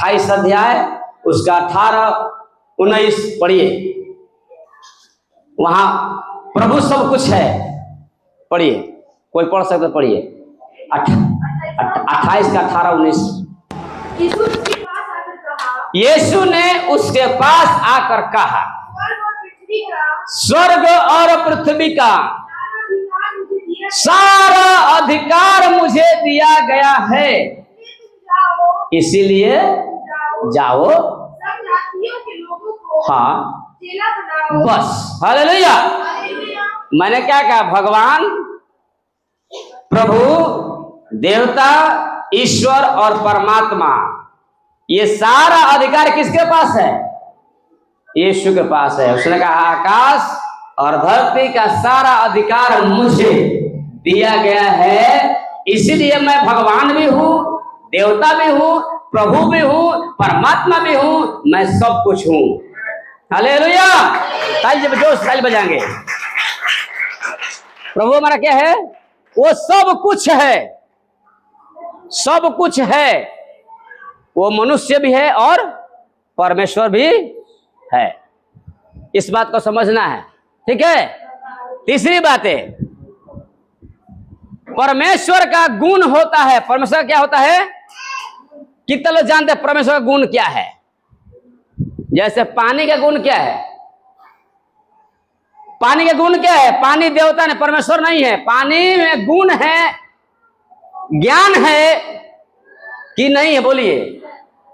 28 अध्याय उसका 18-19 पढ़िए। वहां प्रभु सब कुछ है, पढ़िए, कोई पढ़ सकता पढ़िए। 28 का 18-19। यीशु ने उसके पास आकर कहा, स्वर्ग और पृथ्वी का सारा अधिकार मुझे दिया गया है, इसीलिए जाओ। हाँ बस, हालेलुया। मैंने क्या कहा? भगवान, प्रभु, देवता, ईश्वर और परमात्मा, ये सारा अधिकार किसके पास है? यीशु के पास है। उसने कहा आकाश और धरती का सारा अधिकार मुझे दिया गया है, इसीलिए मैं भगवान भी हूँ, देवता भी हूँ, प्रभु भी हूँ, परमात्मा भी हूँ, मैं सब कुछ हूँ। हालेलुया। ताली जब जोश ताली बजाएंगे। प्रभु हमारा क्या है? वो सब कुछ है, सब कुछ है। वो मनुष्य भी है और परमेश्वर भी है। इस बात को समझना है, ठीक है। तीसरी बात है, परमेश्वर का गुण होता है। परमेश्वर क्या होता है? कितने लोग जानते हैं परमेश्वर का गुण क्या है? जैसे पानी का गुण क्या है? पानी का गुण क्या है? पानी देवता ने, परमेश्वर नहीं है। पानी में गुण है, ज्ञान है कि नहीं है? बोलिए।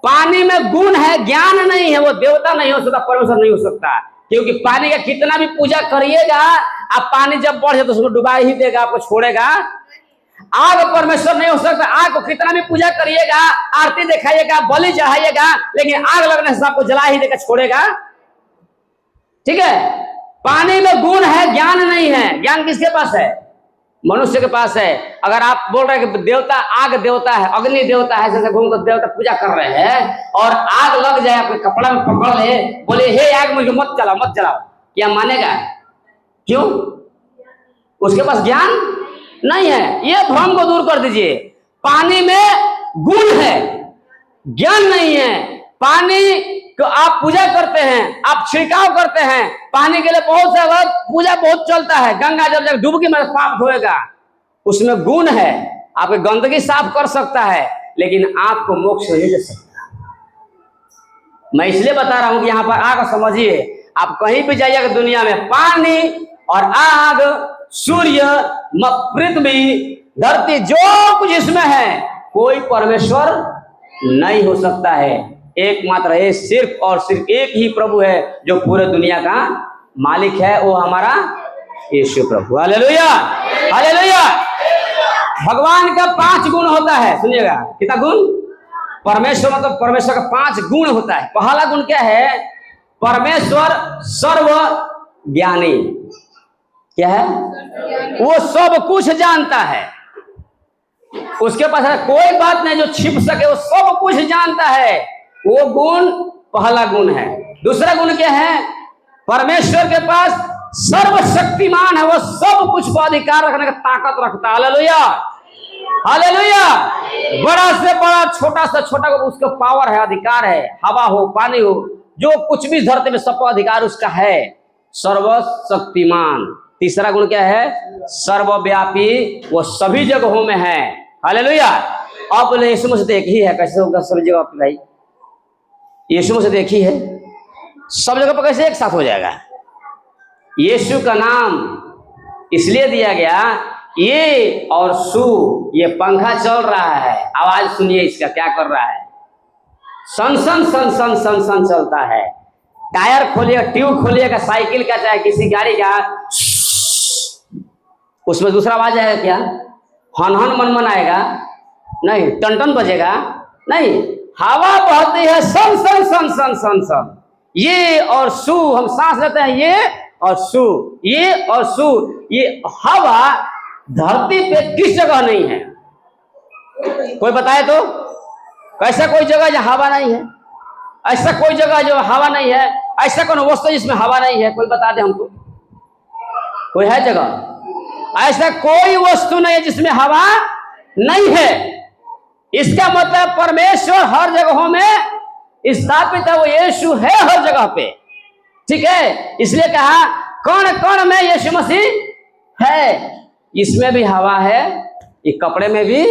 पानी में गुण है, ज्ञान नहीं है, वो देवता नहीं हो सकता, परमेश्वर नहीं हो सकता। क्योंकि पानी का कितना भी पूजा करिएगा, आप पानी जब बढ़ जाए तो उसको डुबा ही देगा, आपको छोड़ेगा। आग परमेश्वर नहीं हो सकता। आग को कितना भी पूजा करिएगा, आरती दिखाइएगा, बलि चढ़ाइएगा, लेकिन आग लगने से आपको जला ही देगा, छोड़ेगा। ठीक है। पानी में गुण है, ज्ञान नहीं है। ज्ञान किसके पास है? मनुष्य के पास है। अगर आप बोल रहे हैं कि देवता, आग देवता है, अग्नि देवता है, जैसे घूम कर देवता पूजा कर रहे हैं और आग लग जाए, आपके कपड़ा में पकड़ ले, बोले हे आग मुझे मत जलाओ, मत जलाओ, क्या मानेगा? क्यों? उसके पास ज्ञान नहीं है। ये भ्रम को दूर कर दीजिए। पानी में गुण है, ज्ञान नहीं है। पानी को आप पूजा करते हैं, आप छिड़काव करते हैं, पानी के लिए बहुत सारा पूजा बहुत चलता है। गंगा जब डुबकी में पाप धोएगा, उसमें गुण है, आपकी गंदगी साफ कर सकता है, लेकिन आपको मोक्ष नहीं दे सकता। मैं इसलिए बता रहा हूं कि यहां पर आग समझिए। आप कहीं भी जाइएगा दुनिया में, पानी और आग, सूर्य, पृथ्वी, धरती, जो कुछ इसमें है, कोई परमेश्वर नहीं हो सकता है। एकमात्र है, सिर्फ और सिर्फ एक ही प्रभु है जो पूरे दुनिया का मालिक है, वो हमारा यीशु प्रभु। Hallelujah, hallelujah. भगवान का 5 गुण होता है, सुनिएगा। कितना गुण? परमेश्वर मतलब परमेश्वर का 5 गुण होता है। पहला गुण क्या है? परमेश्वर सर्व ज्ञानी। क्या है? वो सब कुछ जानता है। उसके पास कोई बात नहीं जो छिप सके, वो सब कुछ जानता है। वो गुण पहला गुण है। दूसरा गुण क्या है? परमेश्वर के पास सर्वशक्तिमान है, वो सब कुछ को अधिकार रखने का ताकत रखता है। Hallelujah, hallelujah. बड़ा से बड़ा, छोटा से छोटा, उसका पावर है, अधिकार है। हवा हो, पानी हो, जो कुछ भी धरती में, सब अधिकार उसका है। सर्वशक्तिमान। तीसरा गुण क्या है? सर्वव्यापी, वो सभी जगहों में है। हालेलुया। अब बोले यीशु मसीह एक ही है, कैसे होगा सभी जगह पे भाई? यीशु मसीह एक ही है, सब जगह पर कैसे एक साथ हो जाएगा? यीशु का नाम इसलिए दिया गया, ये और सु, ये पंखा चल रहा है, आवाज सुनिए इसका क्या कर रहा है। सन सन सन सन सन सन चलता है। टायर खोलिएगा, ट्यूब खोलिएगा, साइकिल का चाहे किसी गाड़ी का, उसमें दूसरा आवाज आएगा क्या? हन हन मन मन आएगा? नहीं। टन टन बजेगा? नहीं। हवा बहती है, सन सन सन सन सन सन, ये और सु, हम सांस लेते हैं, ये और सु, ये और सु। ये हवा धरती पे किस जगह नहीं है? कोई बताए तो? ऐसा कोई जगह जहां हवा नहीं है? ऐसा कोई जगह जो हवा नहीं है? ऐसा कौन वस्तु जिसमें हवा नहीं है? कोई बता दे हमको। कोई है जगह? ऐसा कोई वस्तु नहीं है जिसमें हवा नहीं है। इसका मतलब परमेश्वर हर जगहों में स्थापित है, वो यीशु है हर जगह पे, ठीक है। इसलिए कहा कण कण में यीशु मसीह है। इसमें भी हवा है, इस कपड़े में भी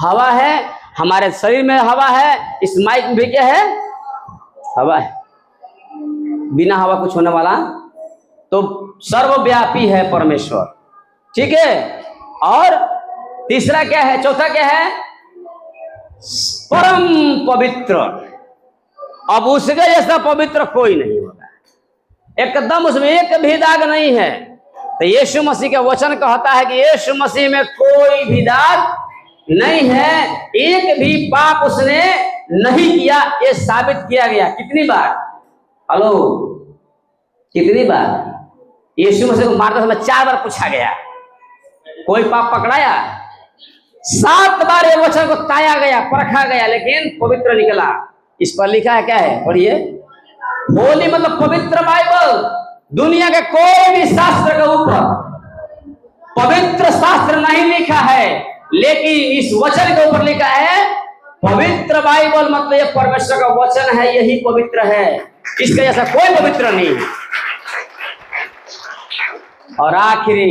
हवा है, हमारे शरीर में हवा है, इस माइक में भी क्या है, हवा है। बिना हवा कुछ होने वाला, तो सर्वव्यापी है परमेश्वर, ठीक है। और तीसरा क्या है, चौथा क्या है, परम पवित्र। अब उसके जैसा पवित्र कोई नहीं होगा, एकदम उसमें एक भी दाग नहीं है। तो यीशु मसीह का वचन कहता है कि यीशु मसीह में कोई भी दाग नहीं है, एक भी पाप उसने नहीं किया, ये साबित किया गया। कितनी बार, हेलो, कितनी बार यीशु मसीह को मारते समय 4 बार पूछा गया, कोई पाप पकड़ाया? 7 बार ये वचन को ताया गया, परखा गया, लेकिन पवित्र निकला। इस पर लिखा है, क्या है, पढ़िए। होली मतलब पवित्र बाइबल। दुनिया के कोई भी शास्त्र के ऊपर पवित्र शास्त्र नहीं लिखा है, लेकिन इस वचन के ऊपर लिखा है पवित्र बाइबल। मतलब ये परमेश्वर का वचन है, यही पवित्र है, इसके जैसा कोई पवित्र नहीं है। और आखिरी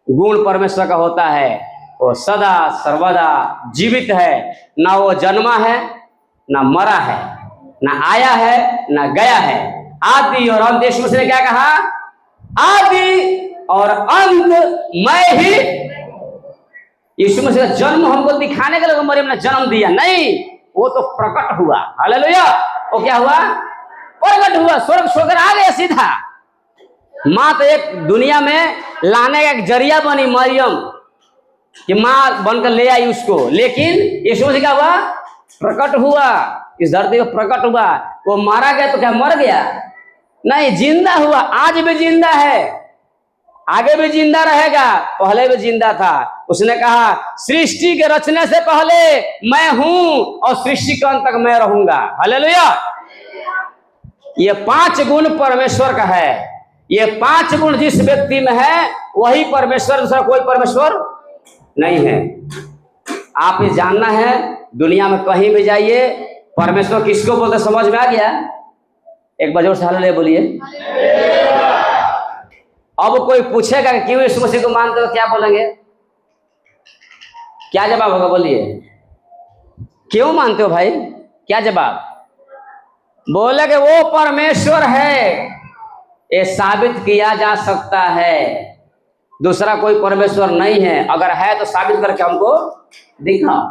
गुण परमेश्वर का होता है, वो सदा सर्वदा जीवित है। ना वो जन्मा है, ना मरा है, ना आया है, ना गया है। आदि और अंत, यीशु मसीह ने क्या कहा, आदि और अंत मैं ही। यीशु मसीह का जन्म हमको दिखाने के लिए मरियम ने जन्म दिया नहीं, वो तो प्रकट हुआ। हालेलुया। वो क्या हुआ, प्रकट हुआ, स्वर्ग छोड़कर आ गया सीधा। माँ तो एक दुनिया में लाने का एक जरिया बनी मरियम, कि माँ बनकर ले आई उसको, लेकिन यीशु मसीह क्या हुआ, प्रकट हुआ, इस धरती पर प्रकट हुआ। वो मारा गया तो क्या मर गया? नहीं, जिंदा हुआ, आज भी जिंदा है, आगे भी जिंदा रहेगा, पहले भी जिंदा था। उसने कहा सृष्टि के रचने से पहले मैं हूं और सृष्टि के अंत तक मैं रहूंगा। हालेलुया। ये 5 गुण परमेश्वर का है। ये 5 गुण जिस व्यक्ति में है वही परमेश्वर, दूसरा कोई परमेश्वर नहीं है। आप ये जानना है, दुनिया में कहीं भी जाइए, परमेश्वर किसको बोलते समझ में आ गया? एक बार जोर से हालेलुया बोलिए। अब कोई पूछेगा कि क्यों यीशु मसीह को मानते हो, क्या बोलेंगे? क्या जवाब होगा, बोलिए। क्यों मानते हो भाई, क्या जवाब? बोले कि वो परमेश्वर है, ये साबित किया जा सकता है, दूसरा कोई परमेश्वर नहीं है। अगर है तो साबित करके हमको दिखाओ।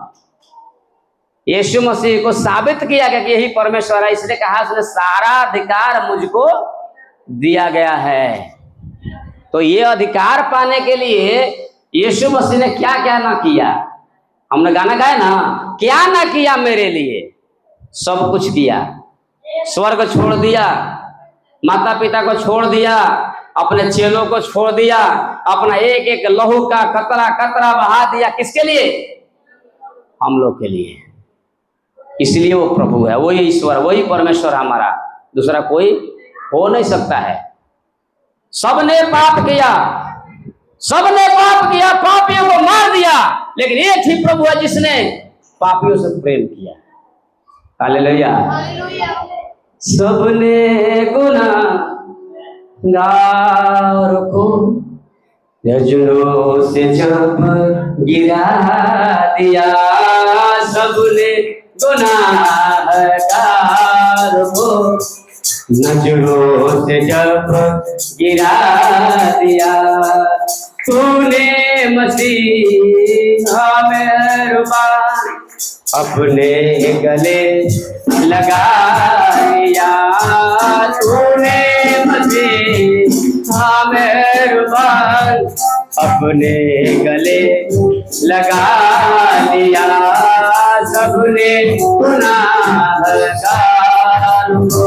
यीशु मसीह को साबित किया गया कि यही परमेश्वर है, इसलिए कहा उसने सारा अधिकार मुझको दिया गया है। तो ये अधिकार पाने के लिए यीशु मसीह ने क्या क्या ना किया, हमने गाना गाया ना, क्या ना किया मेरे लिए, सब कुछ किया। स्वर्ग छोड़ दिया, माता पिता को छोड़ दिया, अपने चेलों को छोड़ दिया, अपना एक एक लहू का कतरा कतरा बहा दिया। किसके लिए? हम लोग के लिए। इसलिए वो प्रभु है, वही ईश्वर, वही परमेश्वर हमारा, दूसरा कोई हो नहीं सकता है। सबने पाप किया, सबने पाप किया, पापियों को मार दिया, लेकिन एक ही प्रभु है जिसने पापियों से प्रेम किया। हालेलुया। सबने गुनाहगार को नजरों से जब गिरा दिया, सबने गुनाहगार को नजरों से जब गिरा दिया, तूने मसीहा मेहरबान अपने गले लगाया, तूने मसीहा मेहरबान अपने गले लगा लिया, सबने गुनाहगार को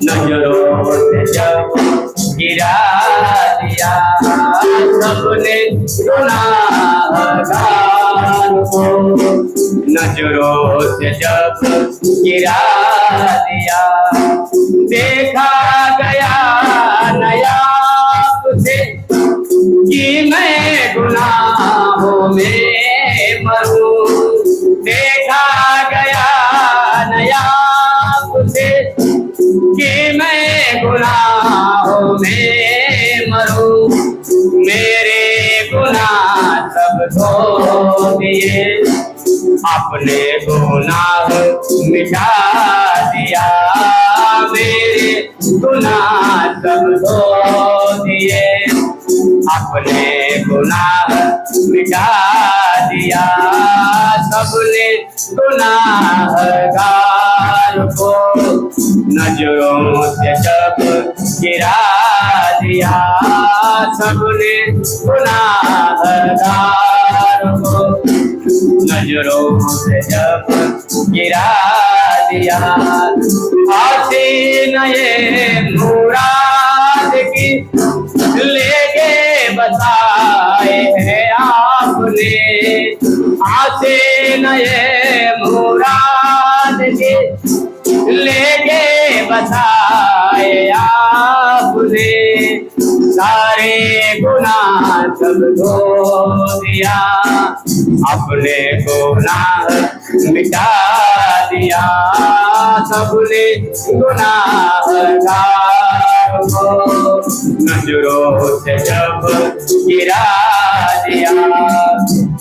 नजरों से जब गिरा दिया, सबने गुनाहगार को नजरों से जब गिरा दिया, देखा गया नया तुझे कि मैं गुनाहों में मरूं, देखा गया नया अपने गुनाह मिटा दिया, मेरे गुनाह सब धो दिए, अपने गुनाह मिटा दिया, सबने गुनाहगार को नजरों से जब गिरा दिया, सबने गुनाहगार को नजरों से जब गिरा दिया, हसीन ये मुराद की लेके बताए हैं आपने, हसीन ये मुराद की लेके बताए आपने, सारे गुनाह सब धो दिया, अपने गुनाह मिटा दिया, सबने गुनाहगार को नजरों से जब गिरा दिया,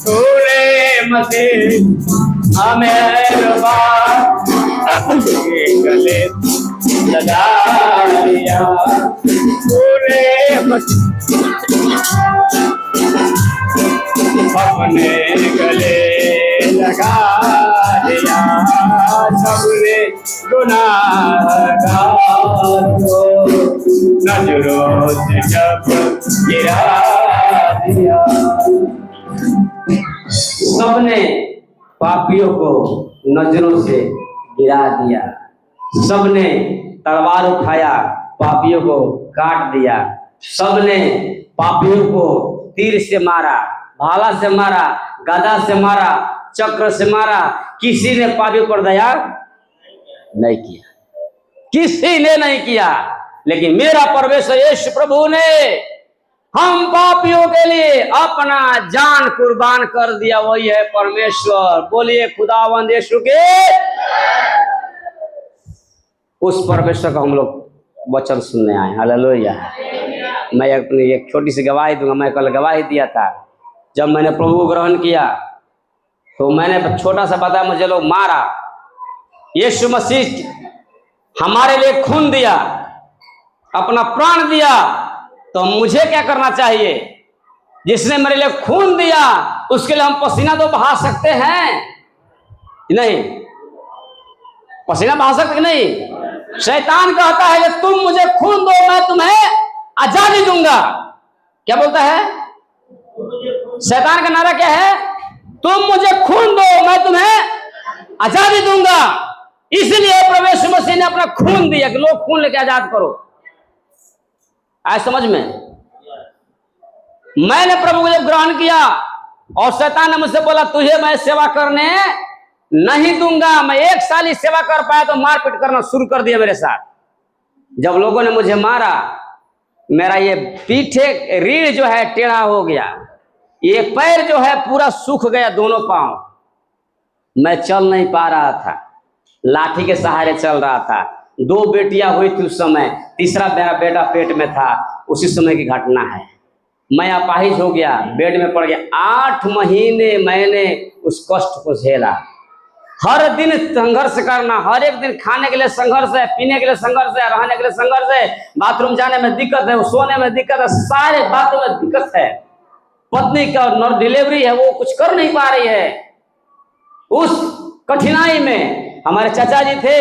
तूने मसीह हमें गले लगा दिया, तूने अपने गले लगा दिया, सबने गुनाहगार को नजरों से जब गिरा दिया, सबने पापियों को नजरों से गिरा दिया, सबने तलवार उठाया पापियों को काट दिया, सबने पापियों को तीर से मारा, भाला से मारा, गदा से मारा, चक्र से मारा, किसी ने पापियों पर दया नहीं किया, किसी ने नहीं किया, लेकिन मेरा परमेश्वर यीशु प्रभु ने हम पापियों के लिए अपना जान कुर्बान कर दिया, वही है परमेश्वर। बोलिए खुदावंद यीशु के। उस परमेश्वर का हम लोग वचन सुनने आए। हालेलुया। मैं अपनी एक छोटी सी गवाही दूंगा। मैं कल गवाही दिया था, जब मैंने प्रभु को ग्रहण किया तो मैंने छोटा सा बताया, मुझे लोग मारा, यीशु मसीह हमारे लिए खून दिया, अपना प्राण दिया, तो मुझे क्या करना चाहिए? जिसने मेरे लिए खून दिया उसके लिए हम पसीना तो बहा सकते हैं नहीं? पसीना बहा सकते कि नहीं? शैतान कहता है कि तुम मुझे खून दो, मैं तुम्हें आजादी दूंगा। क्या बोलता है शैतान का नारा? क्या है? तुम मुझे खून दो, मैं तुम्हें आजादी दूंगा। इसलिए प्रभु यीशु मसीह ने अपना खून दिया कि लोग खून लेके आजाद करो। आए समझ में? मैंने प्रभु को जब ग्रहण किया और शैतान ने मुझसे बोला तुझे मैं सेवा करने नहीं दूंगा, मैं 1 साल ही सेवा कर पाया तो मारपीट करना शुरू कर दिया मेरे साथ। जब लोगों ने मुझे मारा, मेरा ये पीठे रीढ़ जो है टेढ़ा हो गया, ये पैर जो है पूरा सूख गया, दोनों पांव, मैं चल नहीं पा रहा था, लाठी के सहारे चल रहा था। 2 बेटियां हुई थी उस समय, तीसरा मेरा बेटा पेट में था, उसी समय की घटना है। मैं अपाहिज हो गया, बेड में पड़ गया। 8 महीने मैंने उस कष्ट को झेला। हर दिन संघर्ष करना, हर एक दिन खाने के लिए संघर्ष है, पीने के लिए संघर्ष है, रहने के लिए संघर्ष है, बाथरूम जाने में दिक्कत है, सोने में दिक्कत है, सारे बातों में दिक्कत है। पत्नी का डिलीवरी है, वो कुछ कर नहीं पा रही है। उस कठिनाई में हमारे चाचा जी थे,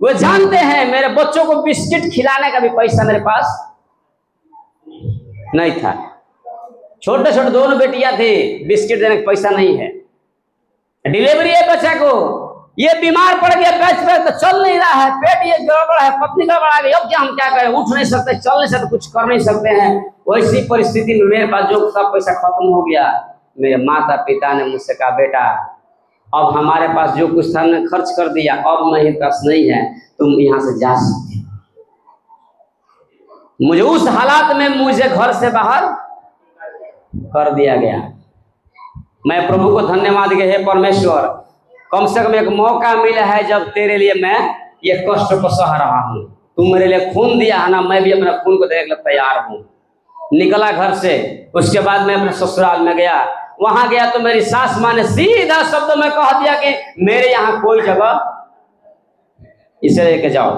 वो जानते हैं मेरे बच्चों को बिस्किट खिलाने का भी पैसा मेरे पास नहीं था। छोटे छोटे 2 बेटियां थी, बिस्किट देने का पैसा नहीं है। डिलीवरी है बच्चा को, ये बीमार पड़ गया, बैठ पे तो चल नहीं रहा है, पेट ये गड़बड़ है, पत्नी गड़बड़ आ गई, अब क्या हम क्या करें? उठ नहीं सकते, चल नहीं सकते, कुछ कर नहीं सकते हैं। वैसी परिस्थिति में मेरे पास जो सब पैसा खत्म हो गया। मेरे माता पिता ने मुझसे कहा बेटा अब हमारे पास जो कुछ था हमने खर्च कर दिया, अब मेरे पास नहीं है, तुम यहाँ से जा सकते। मुझे उस हालात में मुझे घर से बाहर कर दिया गया। मैं प्रभु को धन्यवाद के, हे परमेश्वर कम से कम एक मौका मिला है जब तेरे लिए मैं ये कष्ट को सह रहा हूँ। तुम मेरे लिए खून दिया है ना, मैं भी अपने खून को देने के लिए तैयार हूँ। निकला घर से, उसके बाद मैं अपने ससुराल में गया। वहां गया तो मेरी सास माँ ने सीधा शब्दों में कह दिया कि मेरे यहाँ कोई जगह, इसे लेके जाओ।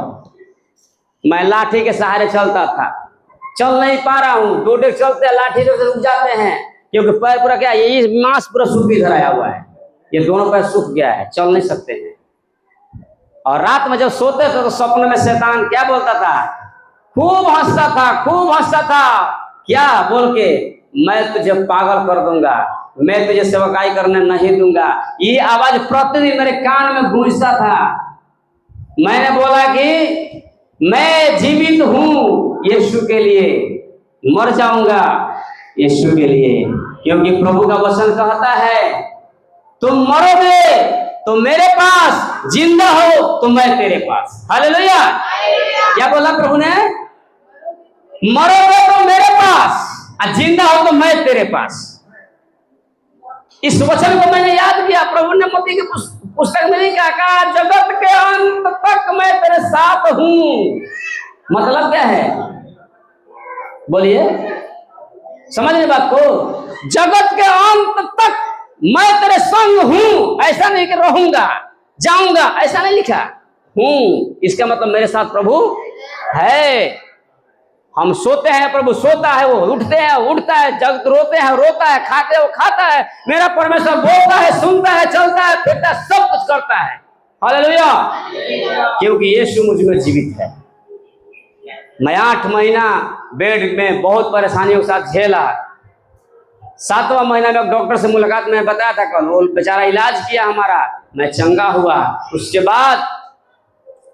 मैं लाठी के सहारे चलता था, चल नहीं पा रहा हूँ, डोडे चलते हैं लाठी से रुक जाते हैं, क्योंकि पैर पूरा क्या, ये मांस पूरा सूख इधर आया हुआ है, ये दोनों पैर सूख गया है, चल नहीं सकते हैं। और रात में जब सोते थे तो सपने में शैतान क्या बोलता था, खूब हंसता था, खूब हंसता था, क्या बोल के, मैं तुझे पागल कर दूंगा, मैं तुझे सेवकाई करने नहीं दूंगा। ये आवाज प्रतिदिन मेरे कान में गूंजता था। मैंने बोला कि मैं जीवित हूं यीशु के लिए, मर जाऊंगा यीशु के लिए, क्योंकि प्रभु का वचन कहता है तुम मरोगे तो मेरे पास, जिंदा हो तो मैं तेरे पास। हालेलुया। क्या बोला प्रभु ने, मरोगे तो मेरे पास और जिंदा हो तो मैं तेरे पास। इस वचन को मैंने याद किया। प्रभु ने मत्ती की पुस्तक में नहीं कहा जगत के अंत तक मैं तेरे साथ हूं। मतलब क्या है, बोलिए, समझ रहे बात को, जगत के अंत तक मैं तेरे संग हूं, ऐसा नहीं कि रहूंगा जाऊंगा, ऐसा नहीं लिखा, हूं, इसका मतलब मेरे साथ प्रभु है। हम सोते हैं प्रभु सोता है, वो उठते हैं उठता है, जगत रोते हैं रोता है, खाते हैं वो खाता है, मेरा परमेश्वर बोलता है, सुनता है, चलता है, फिरता है, सब कुछ करता है। हालेलुया। क्योंकि यीशु मुझ में जीवित है। मैं 8 महीना बेड में बहुत परेशानियों के साथ झेला। 7वां महीना में डॉक्टर से मुलाकात में बताया था, कल वो बेचारा इलाज किया हमारा, मैं चंगा हुआ। उसके बाद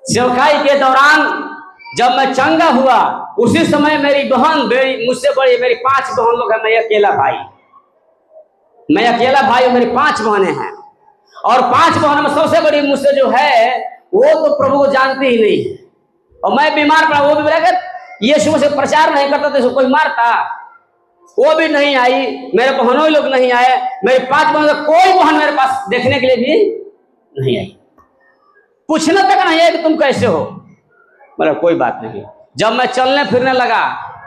सेवकाई के दौरान जब मैं चंगा हुआ, उसी समय मेरी बहन, मुझसे बड़ी, मेरी 5 बहन लोग हैं, मैं अकेला भाई, मेरी 5 बहनें हैं। और 5 बहनों में सबसे बड़ी मुझसे जो है वो तो प्रभु को जानती ही नहीं है। और मैं बीमार पड़ा, वो भी बोला कि ये शुरू से प्रचार नहीं करता तो कोई मारता, वो भी नहीं आई, मेरे बहनों लोग नहीं आए, मेरी 5 बहनों से कोई बहन मेरे पास देखने के लिए भी नहीं आई, पूछने तक नहीं है कि तुम कैसे हो। मतलब कोई बात नहीं। जब मैं चलने फिरने लगा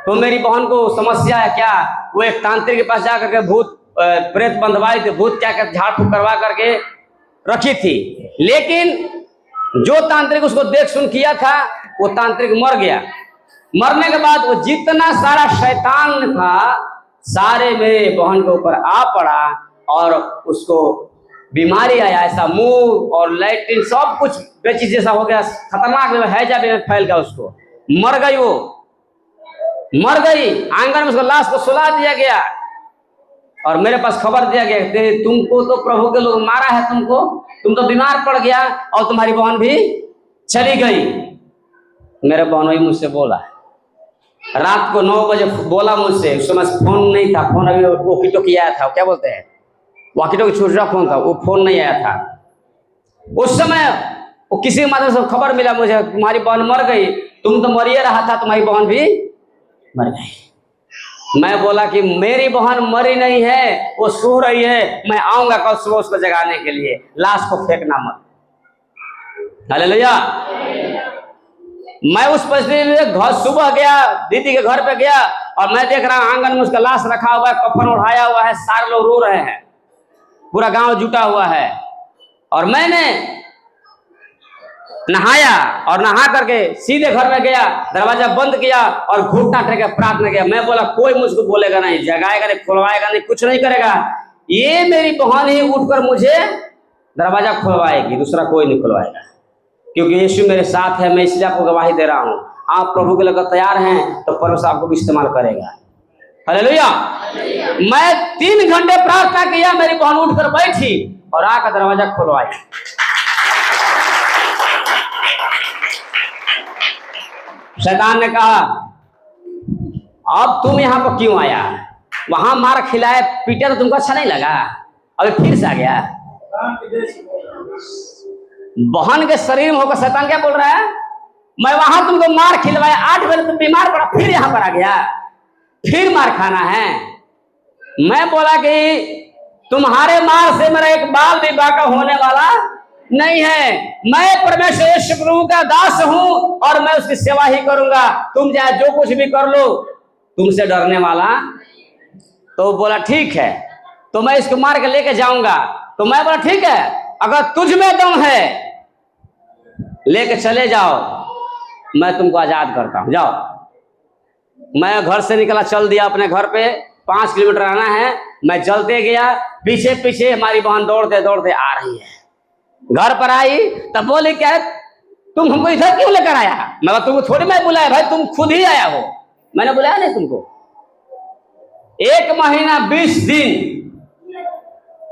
तो मेरी बहन को समस्या है क्या, वो एक तांत्रिक के पास जाकर के भूत प्रेत बंधवाई थी, भूत क्या कर झाड़ फूक करवा करके रखी थी, लेकिन जो तांत्रिक उसको देख सुन किया था वो तांत्रिक मर गया। मरने के बाद वो जितना सारा शैतान था सारे मेरे बहन के ऊपर आ पड़ा और उसको बीमारी आया, ऐसा मुंह और लैट्रिन सब कुछ बेचीज जैसा हो गया, खतरनाक हैजा में फैल गया, उसको मर गई, वो मर गई। आंगन में उसको लाश को सुला दिया गया और मेरे पास खबर दिया गया तुमको तो प्रभु के लोग मारा है, तुम तो बीमार पड़ गया और तुम्हारी बहन भी चली गई। मेरे बहन वही मुझसे बोला, रात को 9 बजे बोला मुझसे, उस समय फोन नहीं था, फोन अभी वॉकी टॉकी आया था, क्या बोलते हैं वॉकी टॉकी, छोटा फोन था, वो फोन नहीं आया था उस समय। वो किसी के माध्यम से खबर मिला मुझे, तुम्हारी बहन मर गई, तुम तो मरिए रहा था, तुम्हारी बहन भी मर गई। मैं बोला कि मेरी बहन मरी नहीं है, वो सो रही है, मैं आऊंगा कल सुबह उसको जगाने के लिए, लाश को फेंकना मत। हालेलुया। मैं उस परिस्थिति में घर सुबह गया, दीदी के घर पे गया और मैं देख रहा हूं आंगन में उसका लाश रखा हुआ है, कफन उठाया हुआ है, सारे लोग रो रहे हैं, पूरा गांव जुटा हुआ है। और मैंने नहाया और नहा करके सीधे घर में गया, दरवाजा बंद किया और घुटना टेक के प्रार्थना किया। मैं बोला कोई मुझको बोलेगा नहीं, जगाएगा नहीं, खुलवाएगा नहीं, कुछ नहीं करेगा, ये मेरी बहन ही उठकर मुझे दरवाजा खुलवाएगी, दूसरा कोई नहीं खुलवाएगा, क्योंकि यीशु मेरे साथ है। मैं इसलिए आपको गवाही दे रहा हूं, आप प्रभु के लिए तैयार हैं तो परमेश्वर आपको भी इस्तेमाल करेगा। हालेलुया। मैं 3 घंटे प्रार्थना किया, मेरी बहन उठकर बैठी और आकर दरवाजा खुलवाई। शैतान ने कहा अब तुम यहाँ पर क्यों आया, वहां मार खिलाए पीटे तो तुमको अच्छा नहीं लगा, अभी फिर से आ गया। बहन के शरीर में होकर शैतान क्या बोल रहा है, मैं वहां तुमको मार खिलवाया, 8 बजे तुम बीमार पड़ा, फिर यहाँ पर आ गया, फिर मार खाना है। मैं बोला कि तुम्हारे मार से मेरा एक बाल भी बाका होने वाला नहीं है, मैं परमेश्वर यीशु प्रभु का दास हूं और मैं उसकी सेवा ही करूंगा, तुम चाहे जो कुछ भी कर लो, तुमसे डरने वाला। तो बोला ठीक है। तो मैं इसको मार के लेके जाऊंगा। तो मैं बोला ठीक है, अगर तुझ में दम है लेके चले जाओ, मैं तुमको आजाद करता हूं, जाओ। मैं घर से निकला, चल दिया अपने घर पे, 5 किलोमीटर आना है। मैं चलते गया, पीछे पीछे हमारी बहन दौड़ते दौड़ते आ रही है। घर पर आई तब बोली क्या है, तुम हमको इधर क्यों लेकर आया? मैं तुमको थोड़ी मैं बुलाया भाई, तुम खुद ही आया हो, मैंने बुलाया नहीं तुमको। 1 महीना 20 दिन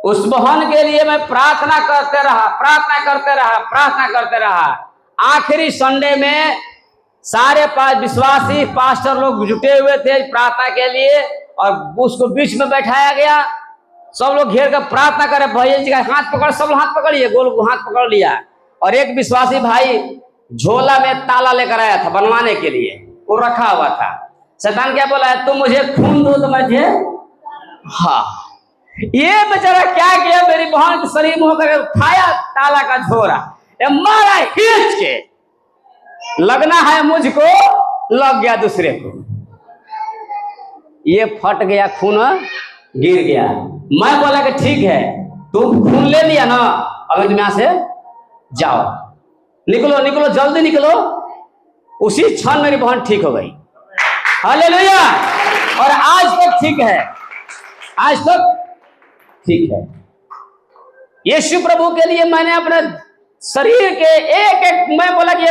उस बहन के लिए मैं प्रार्थना करते रहा। आखिरी संडे में सारे विश्वासी पास्टर लोग जुटे हुए थे प्रार्थना के लिए, और उसको बीच में बैठाया गया। सब लोग घेर कर प्रार्थना करे, भैया जी का हाथ पकड़, सब लोग हाथ पकड़िए, गोल हाथ पकड़ लिया। और एक विश्वासी भाई झोला में ताला लेकर आया था बनवाने के लिए, वो रखा हुआ था। शैतान क्या बोला है, तुम मुझे खून दो तो मुझे, हाँ। ये बेचारा क्या किया, मेरी बहन के शरीर में होकर उठाया ताला का झोरा, मारा खींच के, लगना है मुझको, लग गया दूसरे को, ये फट गया, खून गिर गया। मैं बोला कि ठीक है, तुम खून ले लिया ना, अभी तुम यहां से जाओ, निकलो निकलो, जल्दी निकलो। उसी क्षण मेरी बहन ठीक हो गई, हालेलुया। और आज तक ठीक है, आज तक ठीक है। यीशु प्रभु के लिए मैंने अपने शरीर के एक एक, मैं बोला कि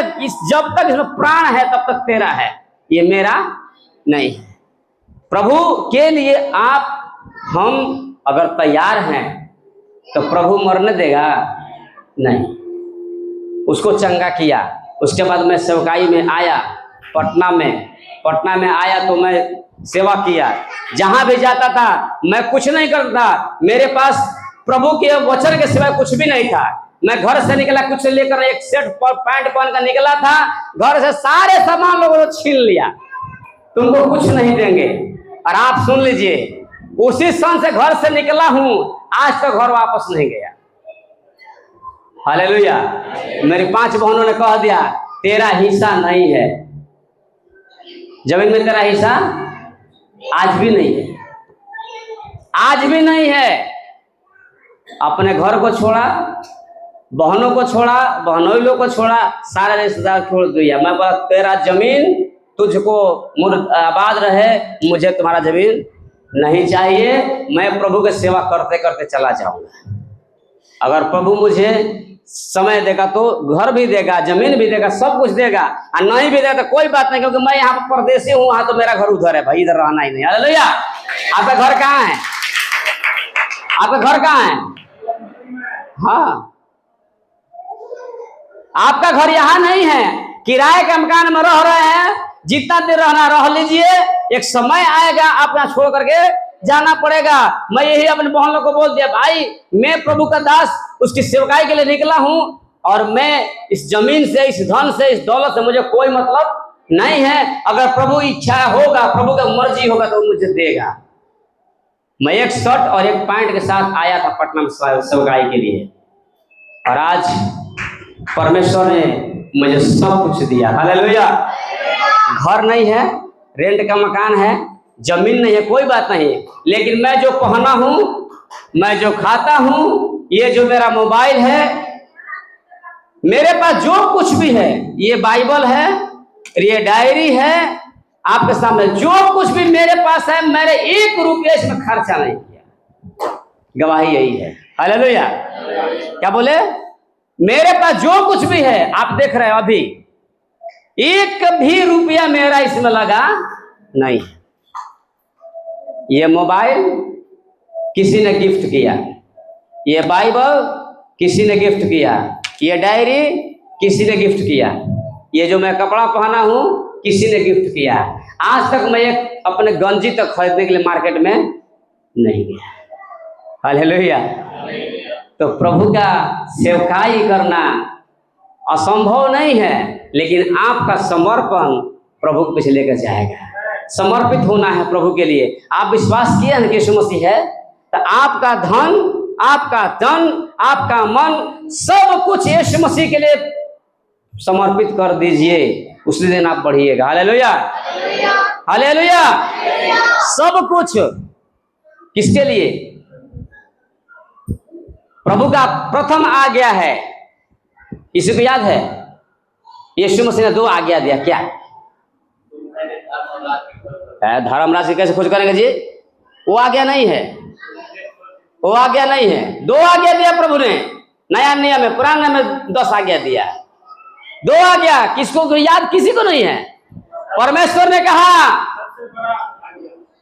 जब तक इसमें प्राण है तब तक तेरा है, ये मेरा नहीं है। प्रभु के लिए हम अगर तैयार हैं तो प्रभु मरने देगा नहीं। उसको चंगा किया, उसके बाद मैं सेवकाई में आया, पटना में आया तो मैं सेवा किया। जहां भी जाता था मैं कुछ नहीं करता, मेरे पास प्रभु के वचन के सिवाय कुछ भी नहीं था। मैं घर से निकला, कुछ लेकर एक सेट पैंट पहन कर निकला था, घर से सारे सामान लोगों ने छीन लिया, तुमको कुछ नहीं देंगे। और आप सुन लीजिए, उसी क्षण से घर से निकला हूं, आज तक घर वापस नहीं गया। हालेलुया। मेरी 5 बहनों ने कह दिया तेरा हिस्सा नहीं है जमीन में, तेरा हिस्सा आज भी नहीं है, आज भी नहीं है। अपने घर को छोड़ा, बहनों को छोड़ा, बहनोइयों को छोड़ा, सारे रिश्तेदार छोड़ दिया। मैं बोला तेरा जमीन तुझको आबाद रहे, मुझे तुम्हारा जमीन नहीं चाहिए। मैं प्रभु की सेवा करते करते चला जाऊंगा। अगर प्रभु मुझे समय देगा तो घर भी देगा, जमीन भी देगा, सब कुछ देगा, और नहीं भी देगा तो कोई बात नहीं, क्योंकि मैं यहाँ पर परदेसी हूँ, वहां तो मेरा घर उधर है भाई, इधर रहना ही नहीं। हालेलुया। आपका घर कहाँ है? आपका घर कहाँ है? हाँ, आपका घर यहाँ नहीं है, किराए के मकान में रह रहे हैं। जितना देर रहना रह लीजिए, एक समय आएगा आप यहाँ छोड़ करके जाना पड़ेगा। मैं यही अपने बहन लोग को बोल दिया, भाई मैं प्रभु का दास, उसकी सेवकाई के लिए निकला हूं, और मैं इस जमीन से, इस धन से, इस दौलत से मुझे कोई मतलब नहीं है। अगर प्रभु इच्छा होगा, प्रभु का मर्जी होगा तो मुझे देगा। मैं एक शर्ट और एक पैंट के साथ आया था पटना में सेवकाई के लिए, और आज परमेश्वर ने मुझे सब कुछ दिया। हालेलुया। घर नहीं है, रेंट का मकान है, जमीन नहीं है, कोई बात नहीं, लेकिन मैं जो पहना हूं, मैं जो खाता हूं, ये जो मेरा मोबाइल है, मेरे पास जो कुछ भी है, ये बाइबल है, ये डायरी है, आपके सामने जो कुछ भी मेरे पास है, मैंने 1 रुपया इसमें खर्चा नहीं किया। गवाही यही है। हालेलुया। क्या बोले? मेरे पास जो कुछ भी है, आप देख रहे हो अभी, 1 भी रुपया मेरा इसमें लगा नहीं। ये मोबाइल किसी ने गिफ्ट किया, ये बाइबल किसी ने गिफ्ट किया, ये डायरी किसी ने गिफ्ट किया, ये जो मैं कपड़ा पहना हूं किसी ने गिफ्ट किया। आज तक मैं एक अपने गंजी तक खरीदने के लिए मार्केट में नहीं गया। हालेलुया। तो प्रभु का सेवकाई करना असंभव नहीं है, लेकिन आपका समर्पण प्रभु के पीछे लेकर जाएगा। समर्पित होना है प्रभु के लिए। आप विश्वास किया ना कि यीशु मसीह है, तो आपका धन, आपका तन, आपका मन, सब कुछ यीशु मसीह के लिए समर्पित कर दीजिए, उसी दिन आप बढ़िएगा। हालेलुया। हालेलुया। सब कुछ किसके लिए? प्रभु का प्रथम आज्ञा है, किसी को याद है? यीशु मसीह ने 2 आज्ञा दिया, क्या? धर्म राशि कैसे खोज करेंगे जी? वो आज्ञा नहीं है, वो आज्ञा नहीं है। 2 आज्ञा दिया प्रभु ने नया नियम में, पुराने में 10 आज्ञा दिया। 2 आज्ञा किसको याद? किसी को नहीं है। परमेश्वर ने कहा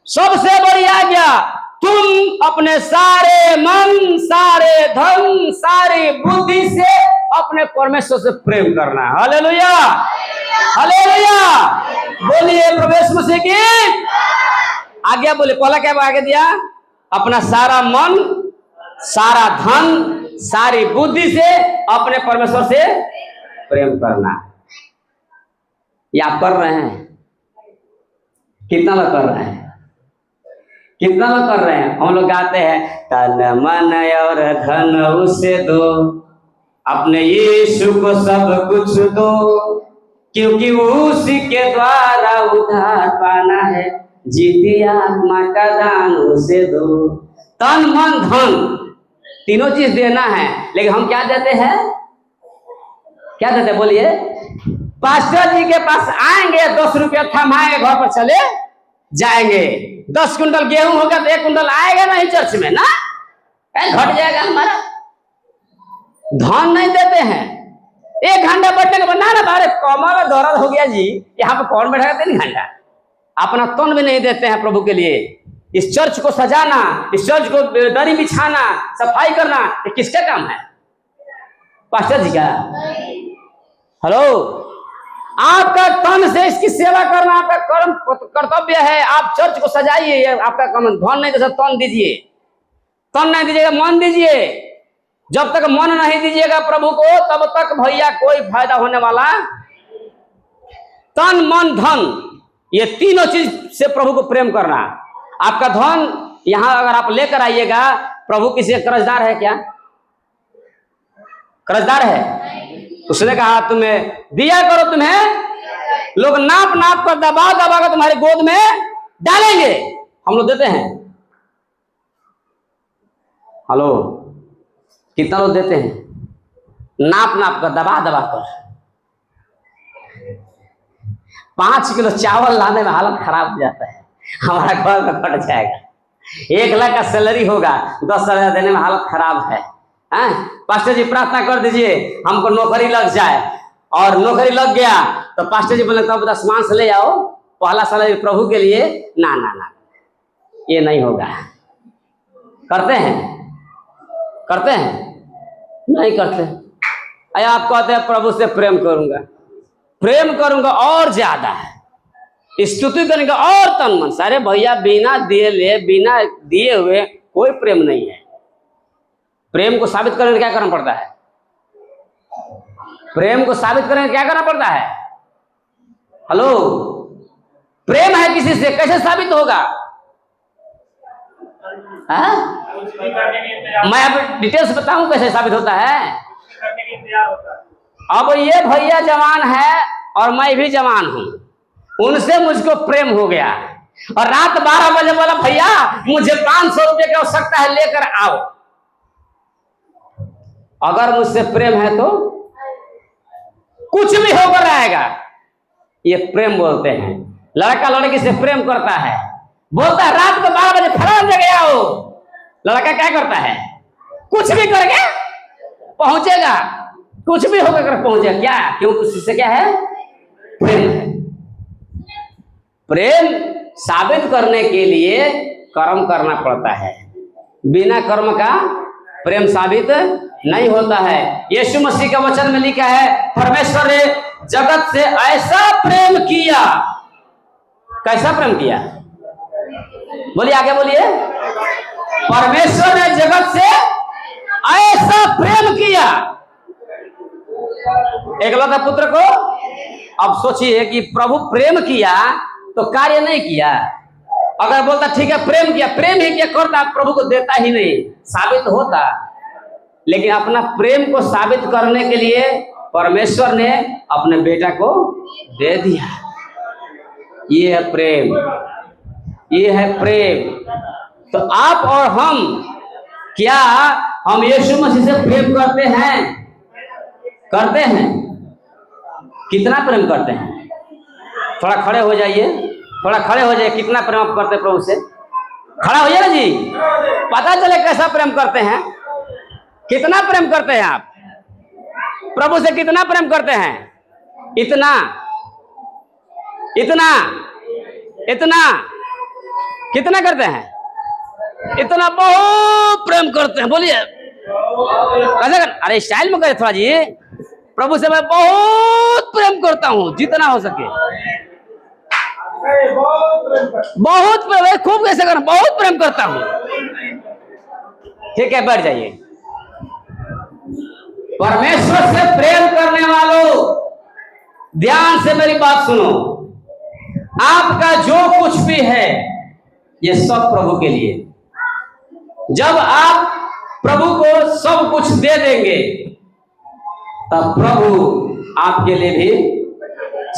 सबसे बड़ी आज्ञा, तुम अपने सारे मन, सारे धन, सारी बुद्धि से अपने परमेश्वर से प्रेम करना। हालेलुया, हालेलुया, बोलिए प्रभु यीशु मसीह की आज्ञा। बोले पहला क्या आज्ञा दिया? अपना सारा मन, सारा धन, सारी बुद्धि से अपने परमेश्वर से प्रेम करना। ये आप कर रहे हैं? कितना लोग कर रहे हैं? कितना लोग कर रहे हैं? हम लोग गाते हैं तन मन और धन उसे दो, अपने यीशु को सब कुछ दो, क्योंकि उसी के द्वारा उद्धार पाना है, जीती आत्मा का दान उसे दो। तन मन धन तीनों चीज देना है, लेकिन हम क्या देते हैं? क्या देते हैं? बोलिए। पास्टर जी के पास आएंगे, 10 रुपया थमाएंगे, घर पर चले जाएंगे। 10 कुंटल गेहूं होगा तो 1 कुंटल आएगा नहीं चर्च में ना, घट जाएगा हमारा। धन नहीं देते हैं। 1 घंटा बैठने के बाद ना बारे कमर में दर्द हो गया जी, यहाँ पे कौन बैठेगा 3 घंटा? अपना तन भी नहीं देते हैं प्रभु के लिए। इस चर्च को सजाना, इस चर्च को दरी बिछाना, सफाई करना, ये किसका काम है? पास्टर जी का? हेलो, आपका तन से इसकी सेवा करना आपका कर्तव्य है। आप चर्च को सजाइए, आपका काम। धन नहीं दे सकते, तन दीजिए। तन नहीं दीजिएगा, मन दीजिए। जब तक मन नहीं दीजिएगा प्रभु को, तब तक भैया कोई फायदा होने वाला। तन मन धन, ये तीनों चीज से प्रभु को प्रेम करना। आपका धन यहां अगर आप लेकर आइएगा, प्रभु किसी कर्जदार है क्या? कर्जदार है? उसने कहा तुम्हें दिया करो, तुम्हें लोग नाप नाप कर दबा दबा कर तुम्हारी गोद में डालेंगे। हम लोग देते हैं? हेलो, कितना लोग देते हैं? नाप नाप कर, दबा दबा कर। 5 किलो चावल लाने में हालत खराब हो जाता है, हमारा घर में फट जाएगा। 1 लाख का सैलरी होगा, 10,000 देने में हालत खराब है। पास्टर जी प्रार्थना कर दीजिए हमको नौकरी लग जाए, और नौकरी लग गया तो पास्टर जी बोले तब 10 मांस ले आओ, पहला सैलरी प्रभु के लिए। ना ना ना, ये नहीं होगा। करते हैं? करते हैं? नहीं करते। अरे आप कहते हैं प्रभु से प्रेम करूंगा, प्रेम करूंगा और ज्यादा है, स्तुति करेंगे और तन मन। सारे भैया बिना दिए हुए कोई प्रेम नहीं है। प्रेम को साबित करने क्या करना पड़ता है? प्रेम को साबित करने क्या करना पड़ता है? हेलो, प्रेम है किसी से, कैसे साबित होगा? मैं अब डिटेल्स बताऊं कैसे साबित होता है। अब ये भैया जवान है और मैं भी जवान हूं, उनसे मुझको प्रेम हो गया, और रात 12 बजे बोला भैया मुझे 500 रुपये की आवश्यकता है, लेकर आओ। अगर मुझसे प्रेम है तो कुछ भी होकर आएगा। ये प्रेम बोलते हैं। लड़का लड़की से प्रेम करता है, बोलता है रात को 12 बजे फलाना जगह आओ। लड़का क्या करता है? कुछ भी करके पहुंचेगा, कुछ भी होकर पहुंचेगा। क्या? क्योंकि उससे क्या है? प्रेम है। प्रेम साबित करने के लिए कर्म करना पड़ता है, बिना कर्म का प्रेम साबित नहीं होता है। यीशु मसीह के वचन में लिखा है परमेश्वर ने जगत से ऐसा प्रेम किया। कैसा प्रेम किया? बोलिए, आगे बोलिए। परमेश्वर ने जगत से ऐसा प्रेम किया एकलौता पुत्र को। अब सोचिए कि प्रभु प्रेम किया तो कार्य नहीं किया। अगर बोलता ठीक है प्रेम किया, प्रेम ही किया करता, प्रभु को देता ही नहीं, साबित होता। लेकिन अपना प्रेम को साबित करने के लिए परमेश्वर ने अपने बेटा को दे दिया। ये है प्रेम, ये है प्रेम। तो आप और हम क्या हम यीशु मसीह से प्रेम करते हैं? करते हैं? कितना प्रेम करते हैं? थोड़ा खड़े हो जाइए, थोड़ा खड़े हो जाइए। कितना प्रेम आप करते हैं प्रभु से? खड़ा होइए ना जी, पता चले कैसा प्रेम करते हैं। कितना प्रेम करते हैं आप प्रभु से? कितना प्रेम करते हैं? इतना इतना इतना कितना करते हैं? इतना बहुत प्रेम करते हैं। बोलिए कैसे कर? अरे स्टाइल में करे थोड़ा जी। प्रभु से मैं बहुत प्रेम करता हूं, जितना हो सके। बहुत प्रेम, खूब कैसे कर? बहुत प्रेम करता हूं। ठीक है, बैठ जाइए। परमेश्वर से प्रेम करने वालों, ध्यान से मेरी बात सुनो। आपका जो कुछ भी है ये सब प्रभु के लिए। जब आप प्रभु को सब कुछ दे देंगे तब प्रभु आपके लिए भी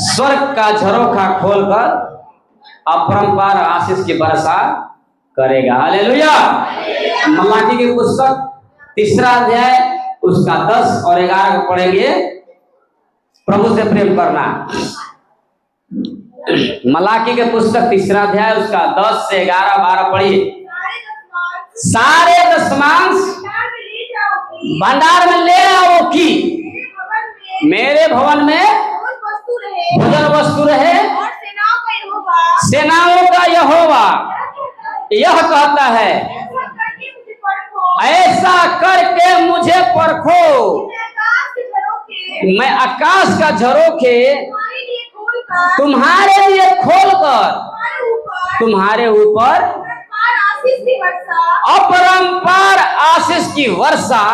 स्वर्ग का झरोखा खोलकर अपरंपार आशीष की वर्षा करेगा। हालेलुया। मलाकी की पुस्तक 3 अध्याय उसका 10 और 11 को पढ़ेंगे। प्रभु से प्रेम करना। मलाकी के पुस्तक 3 अध्याय उसका 10 से 11 12 पढ़िए। सारे दशमांश भंडार में ले आओ कि मेरे भवन में भोजन वस्तु रहे। सेनाओं का यहोवा यह कहता है, ऐसा करके मुझे परखो, मैं आकाश का झरोखे तुम्हारे लिए खोलकर तुम्हारे ऊपर अपरंपार आशीष की वर्षा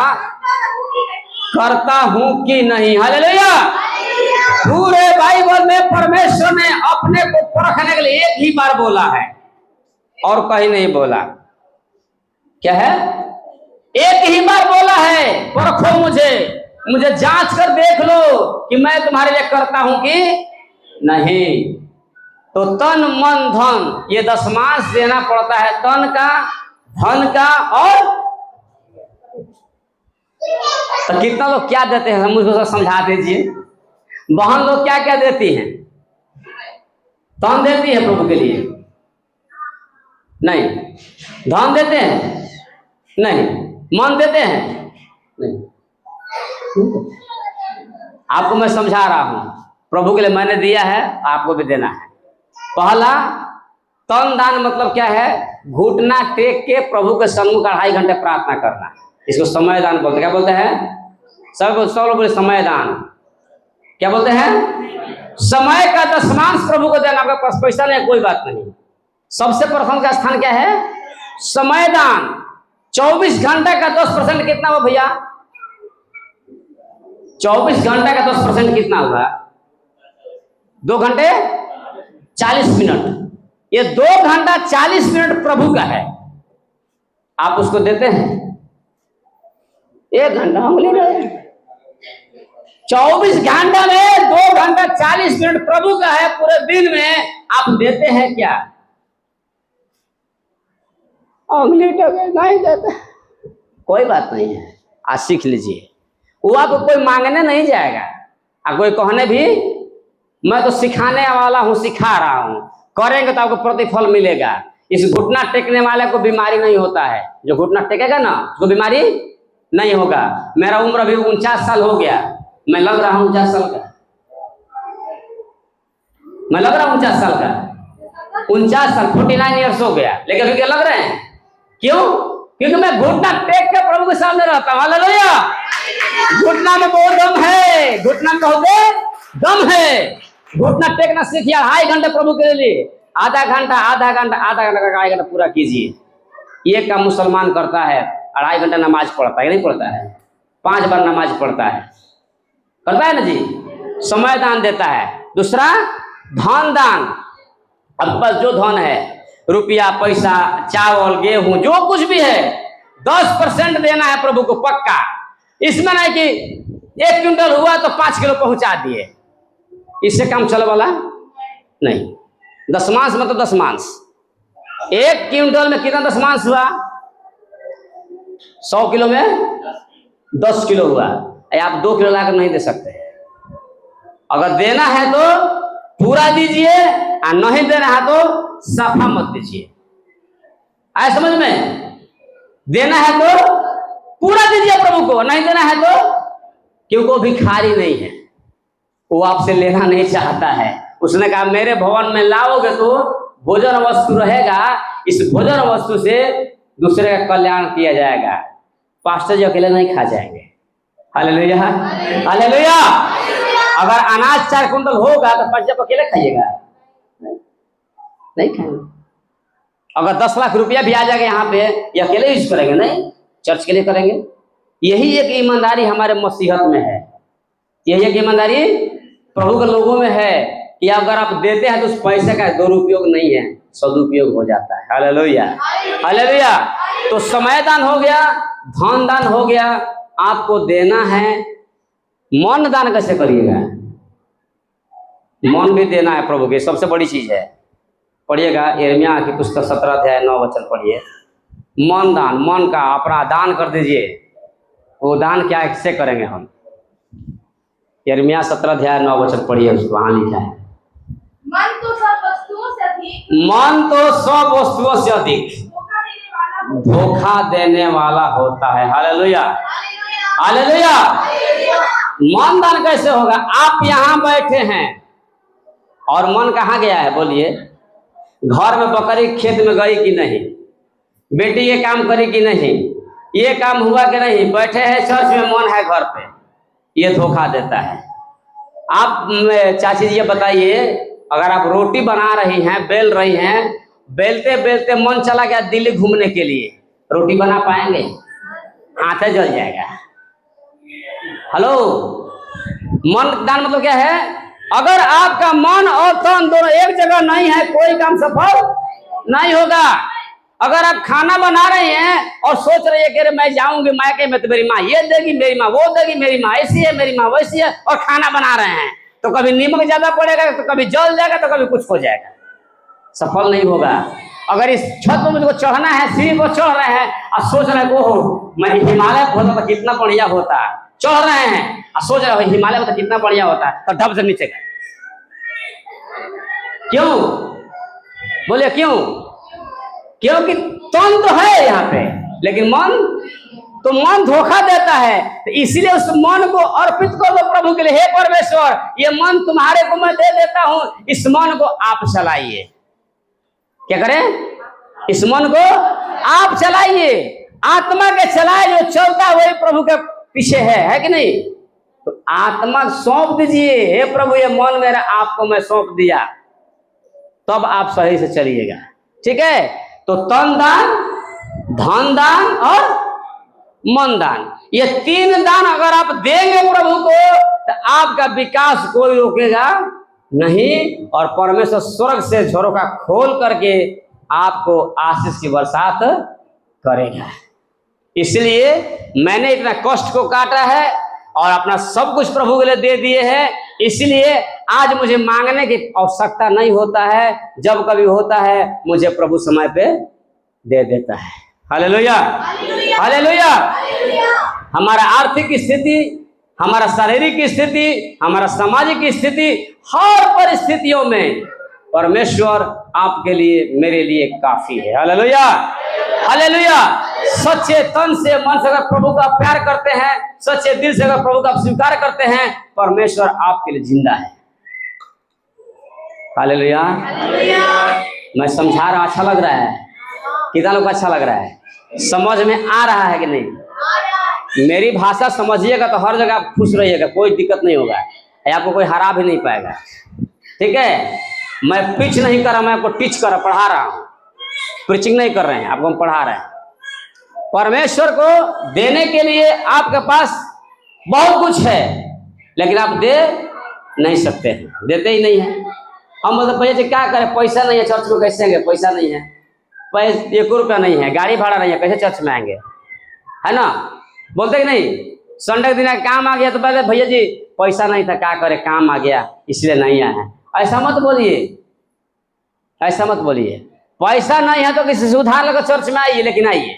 करता हूं कि नहीं। हालेलुया। पूरे बाइबल में परमेश्वर ने अपने को परखने के लिए एक ही बार बोला है और कहीं नहीं बोला। क्या है? एक ही बार बोला है, परखो मुझे जांच कर देख लो कि मैं तुम्हारे लिए करता हूं कि नहीं। तो तन मन धन ये दशमांश देना पड़ता है, तन का, धन का। और तो कितना लोग क्या देते हैं मुझको समझा दीजिए। बहन लोग क्या क्या देती हैं? तन देती है प्रभु के लिए? नहीं। धन देते हैं? नहीं। मन देते हैं? नहीं। आपको मैं समझा रहा हूं, प्रभु के लिए मैंने दिया है, आपको भी देना है। पहला तन दान मतलब क्या है? घुटना टेक के प्रभु के सम्मुख 2.5 घंटे प्रार्थना करना, इसको समय दान बोलते हैं। क्या बोलते हैं? सब लोग बोले समय दान। क्या बोलते हैं? समय का दशमांश प्रभु को देना। आपके पास पैसा नहीं, कोई बात नहीं। सबसे प्रथम का स्थान क्या है? समय दान। 24 घंटे का 10% कितना हुआ भैया? 24 घंटे का 10% कितना हुआ? 2 घंटे 40 मिनट। ये 2 घंटा 40 मिनट प्रभु का है, आप उसको देते हैं? 1 घंटा हम ले रहे हैं। 24 घंटा में 2 घंटा 40 मिनट प्रभु का है, पूरे दिन में आप देते हैं क्या? अगली टके नहीं देते। कोई बात नहीं है, आज सीख लीजिए। वो आपको कोई मांगने नहीं जाएगा, आप कोई कहने भी, मैं तो सिखाने वाला हूं, सिखा रहा हूं, करेंगे तो आपको प्रतिफल मिलेगा। इस घुटना टेकने वाले को बीमारी नहीं होता है। जो घुटना टेकेगा ना उसको बीमारी नहीं होगा। मेरा उम्र अभी 49 साल हो गया, मैं लग रहा हूं 49 साल का। मैं लग रहा हूं 49 साल का। 49 साल 49 ईयर्स हो गया, लेकिन अभी क्या लग रहे हैं? क्यों? क्योंकि मैं घुटना टेक के प्रभु के सामने रहता हूं। हालेलुया। घुटना में बहुत दम है, घुटना में बहुत दम है। घुटना टेकना सीखिए। 2.5 घंटे प्रभु के लिए, आधा घंटा का 2.5 घंटा पूरा कीजिए। ये काम मुसलमान करता है, 2.5 घंटा नमाज पढ़ता है, नहीं पढ़ता है? 5 बार नमाज पढ़ता है, करता है ना जी? समय दान देता है। दूसरा धन दान। अब बस जो धन है, रुपया, पैसा, चावल, गेहूं, जो कुछ भी है, 10% देना है प्रभु को पक्का। इसमें नहीं कि 1 क्विंटल हुआ तो 5 किलो पहुंचा दिए, इससे काम चले वाला नहीं। दशमांश मतलब दशमांश। 1 क्विंटल में कितना दशमांश हुआ? 100 किलो में 10 किलो हुआ। आप 2 किलो लाकर नहीं दे सकते। अगर देना है तो पूरा दीजिए और नहीं देना है तो सफा मत दीजिए। आए समझ में? देना है तो पूरा दीजिए प्रभु को, नहीं देना है तो, क्योंकि वो भिखारी नहीं है, वो आपसे लेना नहीं चाहता है। उसने कहा मेरे भवन में लाओगे तो भोजन वस्तु रहेगा, इस भोजन वस्तु से दूसरे का कल्याण किया जाएगा। पास्टर जी अकेले नहीं खा जाएंगे। Hallelujah, hallelujah. अगर अनाज 4 कुंटल होगा तो पास्टर अकेले खाइएगा? नहीं खाएंगे। अगर 10 लाख रुपया भी आ जाएगा यहाँ पे, ये अकेले यूज करेंगे? नहीं, चर्च के लिए करेंगे। यही एक ईमानदारी हमारे मसीहत में है, यही एक ईमानदारी प्रभु के लोगों में है कि अगर आप देते हैं तो उस पैसे का दुरुपयोग नहीं है, सदुपयोग हो जाता है। Hallelujah, hallelujah. तो समय दान हो गया, धन दान हो गया, आपको देना है। मन दान कैसे करिएगा? मन भी देना है प्रभु के, सबसे बड़ी चीज है। पढ़िएगा यिर्मयाह की पुस्तक 17 अध्याय 9 वचन पढ़िए। मन दान, मन का अपना दान कर दीजिए। वो दान क्या कैसे करेंगे हम? यिर्मयाह 17 अध्याय 9 वचन पढ़िए, उसको वहां लिखा है मन तो सब वस्तुओं से अधिक, मन तो सब वस्तुओं से अधिक धोखा देने वाला होता है। Hallelujah, hallelujah. मन दान कैसे होगा? आप यहाँ बैठे हैं और मन कहाँ गया है? बोलिए। घर में बकरी खेत में गई कि नहीं? बेटी ये काम करी कि नहीं? ये काम हुआ कि नहीं? बैठे हैं चर्च में, मन है घर पे। ये धोखा देता है। आप चाची जी ये बताइए, अगर आप रोटी बना रही हैं, बेल रही हैं, बेलते बेलते मन चला गया दिल्ली घूमने के लिए, रोटी बना पाएंगे? हाथ जल जाएगा। हेलो, मन दान मतलब क्या है? अगर आपका मन और तन दोनों एक जगह नहीं है, कोई काम सफल नहीं होगा। अगर आप खाना बना रहे हैं और सोच रही है कि अरे मैं जाऊंगी मायके में तो मेरी माँ ये देगी, मेरी माँ वो देगी, मेरी माँ ऐसी है, मेरी माँ वैसी है, और खाना बना रहे हैं, तो कभी नीमक ज्यादा पड़ेगा, तो कभी जल जाएगा, तो कभी कुछ हो जाएगा, सफल नहीं होगा। अगर इस छत पर मुझको चढ़ना है, सीढ़ी पर चढ़ रहे हैं और सोच रहे हैं ओहो मैं हिमालय पर होता तो कितना बढ़िया होता, चढ़ रहे हैं और सोच रहे हो हिमालय में तो कितना बढ़िया होता, तो ढब से नीचे गए। क्यों? बोले क्यों? क्योंकि तन तो है यहाँ पे, लेकिन मन धोखा देता है। तो इसीलिए उस मन को अर्पित कर दो प्रभु के लिए। हे परमेश्वर, ये मन तुम्हारे को मैं दे देता हूं, इस मन को आप चलाइए। क्या करें? इस मन को आप चलाइए। आत्मा के चलाए जो चलता है वही प्रभु के पीछे है कि नहीं? तो आत्मा सौंप दीजिए। हे प्रभु, ये मन मेरा आपको मैं सौंप दिया, तब आप सही से चलिएगा। ठीक है? तो तन दान, धन दान और मन दान, ये 3 दान अगर आप देंगे प्रभु को तो आपका विकास कोई रोकेगा नहीं, और परमेश्वर स्वर्ग से झरोखा खोल करके आपको आशीष की बरसात करेगा। इसलिए मैंने इतना कष्ट को काटा है और अपना सब कुछ प्रभु के लिए दे दिए हैं। इसलिए आज मुझे मांगने की आवश्यकता नहीं होता है, जब कभी होता है मुझे प्रभु समय पे दे देता है। Hallelujah, hallelujah. हमारा आर्थिक स्थिति, हमारा शारीरिक स्थिति, हमारा सामाजिक स्थिति, हर परिस्थितियों में परमेश्वर आपके लिए, मेरे लिए काफी है। Hallelujah, hallelujah. सच्चे तन से, मन से अगर प्रभु का प्यार करते हैं, सच्चे दिल से अगर प्रभु का स्वीकार करते हैं, परमेश्वर आपके लिए जिंदा है। हालेलुया। मैं समझा रहा, अच्छा लग रहा है? कितना लोग अच्छा लग रहा है? समझ में आ रहा है कि नहीं? मेरी भाषा समझिएगा तो हर जगह आप खुश रहिएगा, कोई दिक्कत नहीं होगा, आपको कोई हरा भी नहीं पाएगा। ठीक है? मैं पिच नहीं कर रहा, मैं आपको टीच कर पढ़ा रहा हूँ, प्रीचिंग नहीं कर रहे हैं, आपको हम पढ़ा रहे हैं। परमेश्वर को देने के लिए आपके पास बहुत कुछ है, लेकिन आप दे नहीं सकते हैं, देते ही नहीं है। हम मतलब भैया क्या करें, पैसा नहीं है, चर्च में कैसे आएंगे? पैसा नहीं है, 1 रुपया नहीं है, गाड़ी भाड़ा नहीं है, कैसे चर्च में आएंगे? है ना? बोलते कि नहीं? संडे के दिन काम आ गया तो पहले भैया जी पैसा नहीं था, क्या करे, काम आ गया इसलिए नहीं आया है। ऐसा मत बोलिए, ऐसा मत बोलिए। पैसा नहीं है तो किसी से उधार लेकर चर्च में आइए, लेकिन आइए।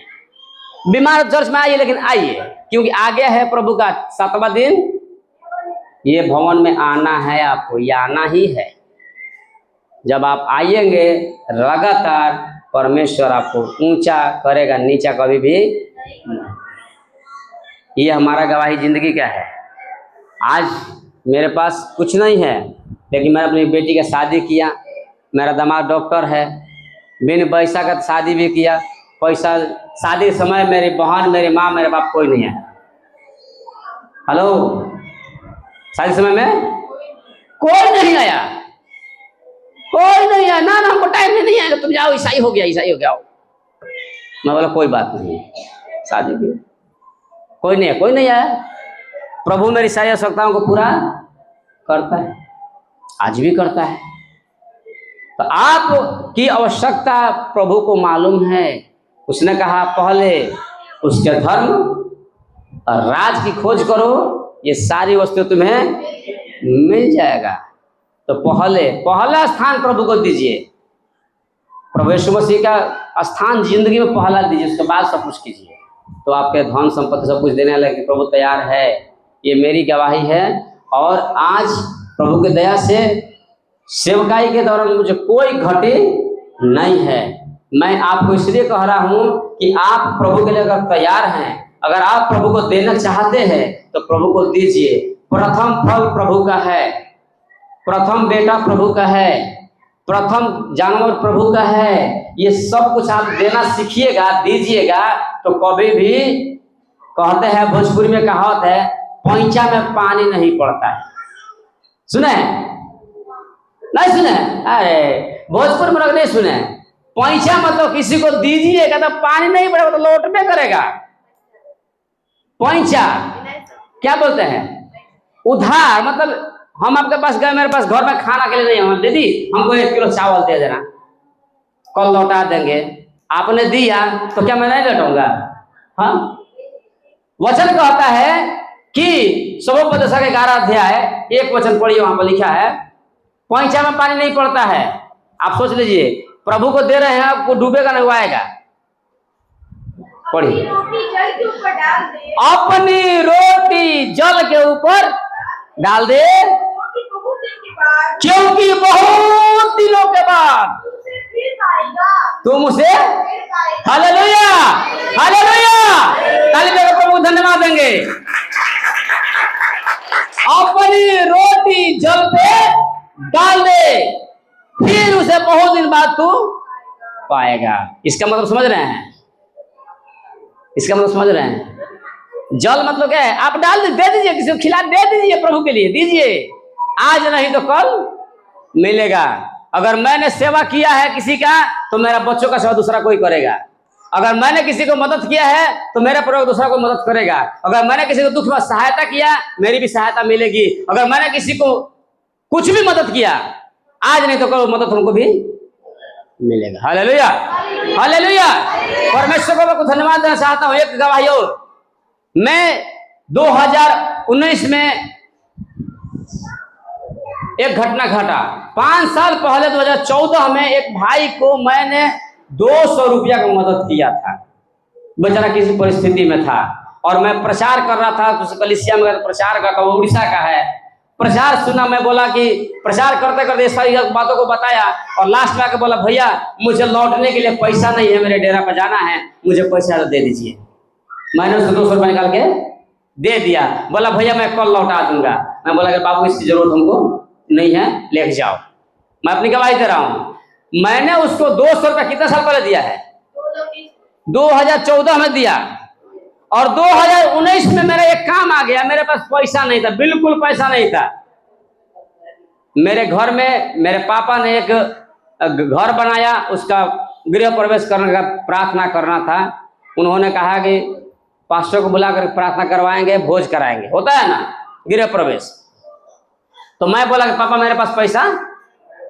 बीमार चर्च में आइए, लेकिन आइए, क्योंकि आगे है प्रभु का 7वां दिन। ये भवन में आना है आपको, ये आना ही है। जब आप आइएंगे लगातार, परमेश्वर आपको ऊंचा करेगा, नीचा कभी भी नहीं। ये हमारा गवाही जिंदगी का है। आज मेरे पास कुछ नहीं है, लेकिन मैंने अपनी बेटी का शादी किया, मेरा दामाद डॉक्टर है, बिन पैसा का शादी भी किया। पैसा शादी समय मेरी बहन, मेरी माँ, मेरे बाप कोई नहीं है। हेलो, शादी समय में कोई नहीं आया, कोई नहीं आया। ना हमको टाइम नहीं आएगा, तुम जाओ, ईसाई हो गया, ईसाई हो गया। मैं बोला कोई बात नहीं, शादी की कोई नहीं है, कोई नहीं आया। प्रभु मेरी सारी आवश्यकताओं को पूरा करता है, आज भी करता है। तो आपकी आवश्यकता प्रभु को मालूम है। उसने कहा पहले उसके धर्म और राज की खोज करो, ये सारी वस्तु तुम्हें मिल जाएगा। तो पहला स्थान प्रभु को दीजिए। प्रभु यीशु मसीह का स्थान जिंदगी में पहला दीजिए, उसके बाद सब कुछ कीजिए। तो आपके धन संपत्ति सब कुछ देने लगे। प्रभु तैयार है, ये मेरी गवाही है। और आज प्रभु की दया से सेवकाई के दौरान मुझे कोई घटी नहीं है। मैं आपको इसलिए कह रहा हूं कि आप प्रभु के लिए अगर तैयार हैं, अगर आप प्रभु को देना चाहते हैं, तो प्रभु को दीजिए। प्रथम फल प्रभु का है, प्रथम बेटा प्रभु का है, प्रथम जानवर प्रभु का है। ये सब कुछ आप देना सीखिएगा, दीजिएगा, तो कभी भी, कहते हैं भोजपुरी में कहावत है, पैंचा में पानी नहीं पड़ता है। सुने नहीं सुने? अरे भोजपुर में लोग नहीं सुने। पैसा मतलब किसी को दीजिएगा तो पानी नहीं पड़ेगा, तो लौटने करेगा। पैसा क्या बोलते हैं? उधार। मतलब हम आपके पास गए, मेरे पास घर में खाना के लिए नहीं है, दीदी हमको 1 किलो चावल दे देना, कल लौटा देंगे। आपने दिया तो क्या मैं नहीं लौटाऊंगा? हाँ, वचन कहता है कि सबोपदेश का 11 अध्याय 1 वचन पढ़िए, वहां पर लिखा है पैंचा में पानी नहीं पड़ता है। आप सोच लीजिए, प्रभु को दे रहे हैं, आपको डूबेगा नहीं, आएगा। पढ़िए, अपनी रोटी जल के ऊपर डाल दे, क्योंकि बहुत दिनों के बाद तुम उसे, हालेलुया हालेलुया, ताली देकर प्रभु धन्यवाद देंगे। अपनी रोटी जल पे डाल दे, फिर उसे बहुत दिन बाद तू पाएगा। इसका मतलब समझ रहे हैं? इसका मतलब समझ रहे हैं? जल मतलब क्या है? आप डाल दे दीजिए, किसी को खिला दे दीजिए, प्रभु के लिए दीजिए। आज नहीं तो कल मिलेगा। अगर मैंने सेवा किया है किसी का, तो मेरा बच्चों का सेवा दूसरा कोई करेगा। अगर मैंने किसी को मदद किया है, तो मेरा प्रभु दूसरा को मदद करेगा। अगर मैंने किसी को दुख में सहायता किया, मेरी भी सहायता मिलेगी। अगर मैंने किसी को कुछ भी मदद किया, आज नहीं तो कल मदद हमको भी मिलेगा। Hallelujah hallelujah. परमेश्वर को मैं धन्यवाद देना चाहता हूँ। एक गवाही और, मैं 2019 में एक घटना घटा। 5 साल पहले 2014 में एक भाई को मैंने 200 रुपया का मदद किया था। बेचारा किसी परिस्थिति में था, और मैं प्रचार कर रहा था, तो कलिसिया में प्रचार करता, वो उड़ीसा का है। प्रचार सुना, मैं बोला कि प्रचार करते करते सारी बातों को बताया, और लास्ट में आके बोला भैया मुझे लौटने के लिए पैसा नहीं है, मेरे डेरा पर जाना है, मुझे पैसा दे दीजिए। मैंने उसको 200 रुपये निकाल के दे दिया। बोला भैया मैं कल लौटा दूंगा। मैं बोला कि बाबू इसकी जरूरत हमको नहीं है, लेके जाओ। मैं अपनी गवाही दे रहा हूँ। मैंने उसको 200 रुपया कितने साल पहले दिया है? 2014 में दिया, और 2019 में मेरा एक काम आ गया। मेरे पास पैसा नहीं था, बिल्कुल पैसा नहीं था। मेरे घर में मेरे पापा ने एक घर बनाया, उसका गृह प्रवेश करने का प्रार्थना करना था। उन्होंने कहा कि पास्टर को बुलाकर प्रार्थना करवाएंगे, भोज कराएंगे, होता है ना गृह प्रवेश। तो मैं बोला कि पापा मेरे पास पैसा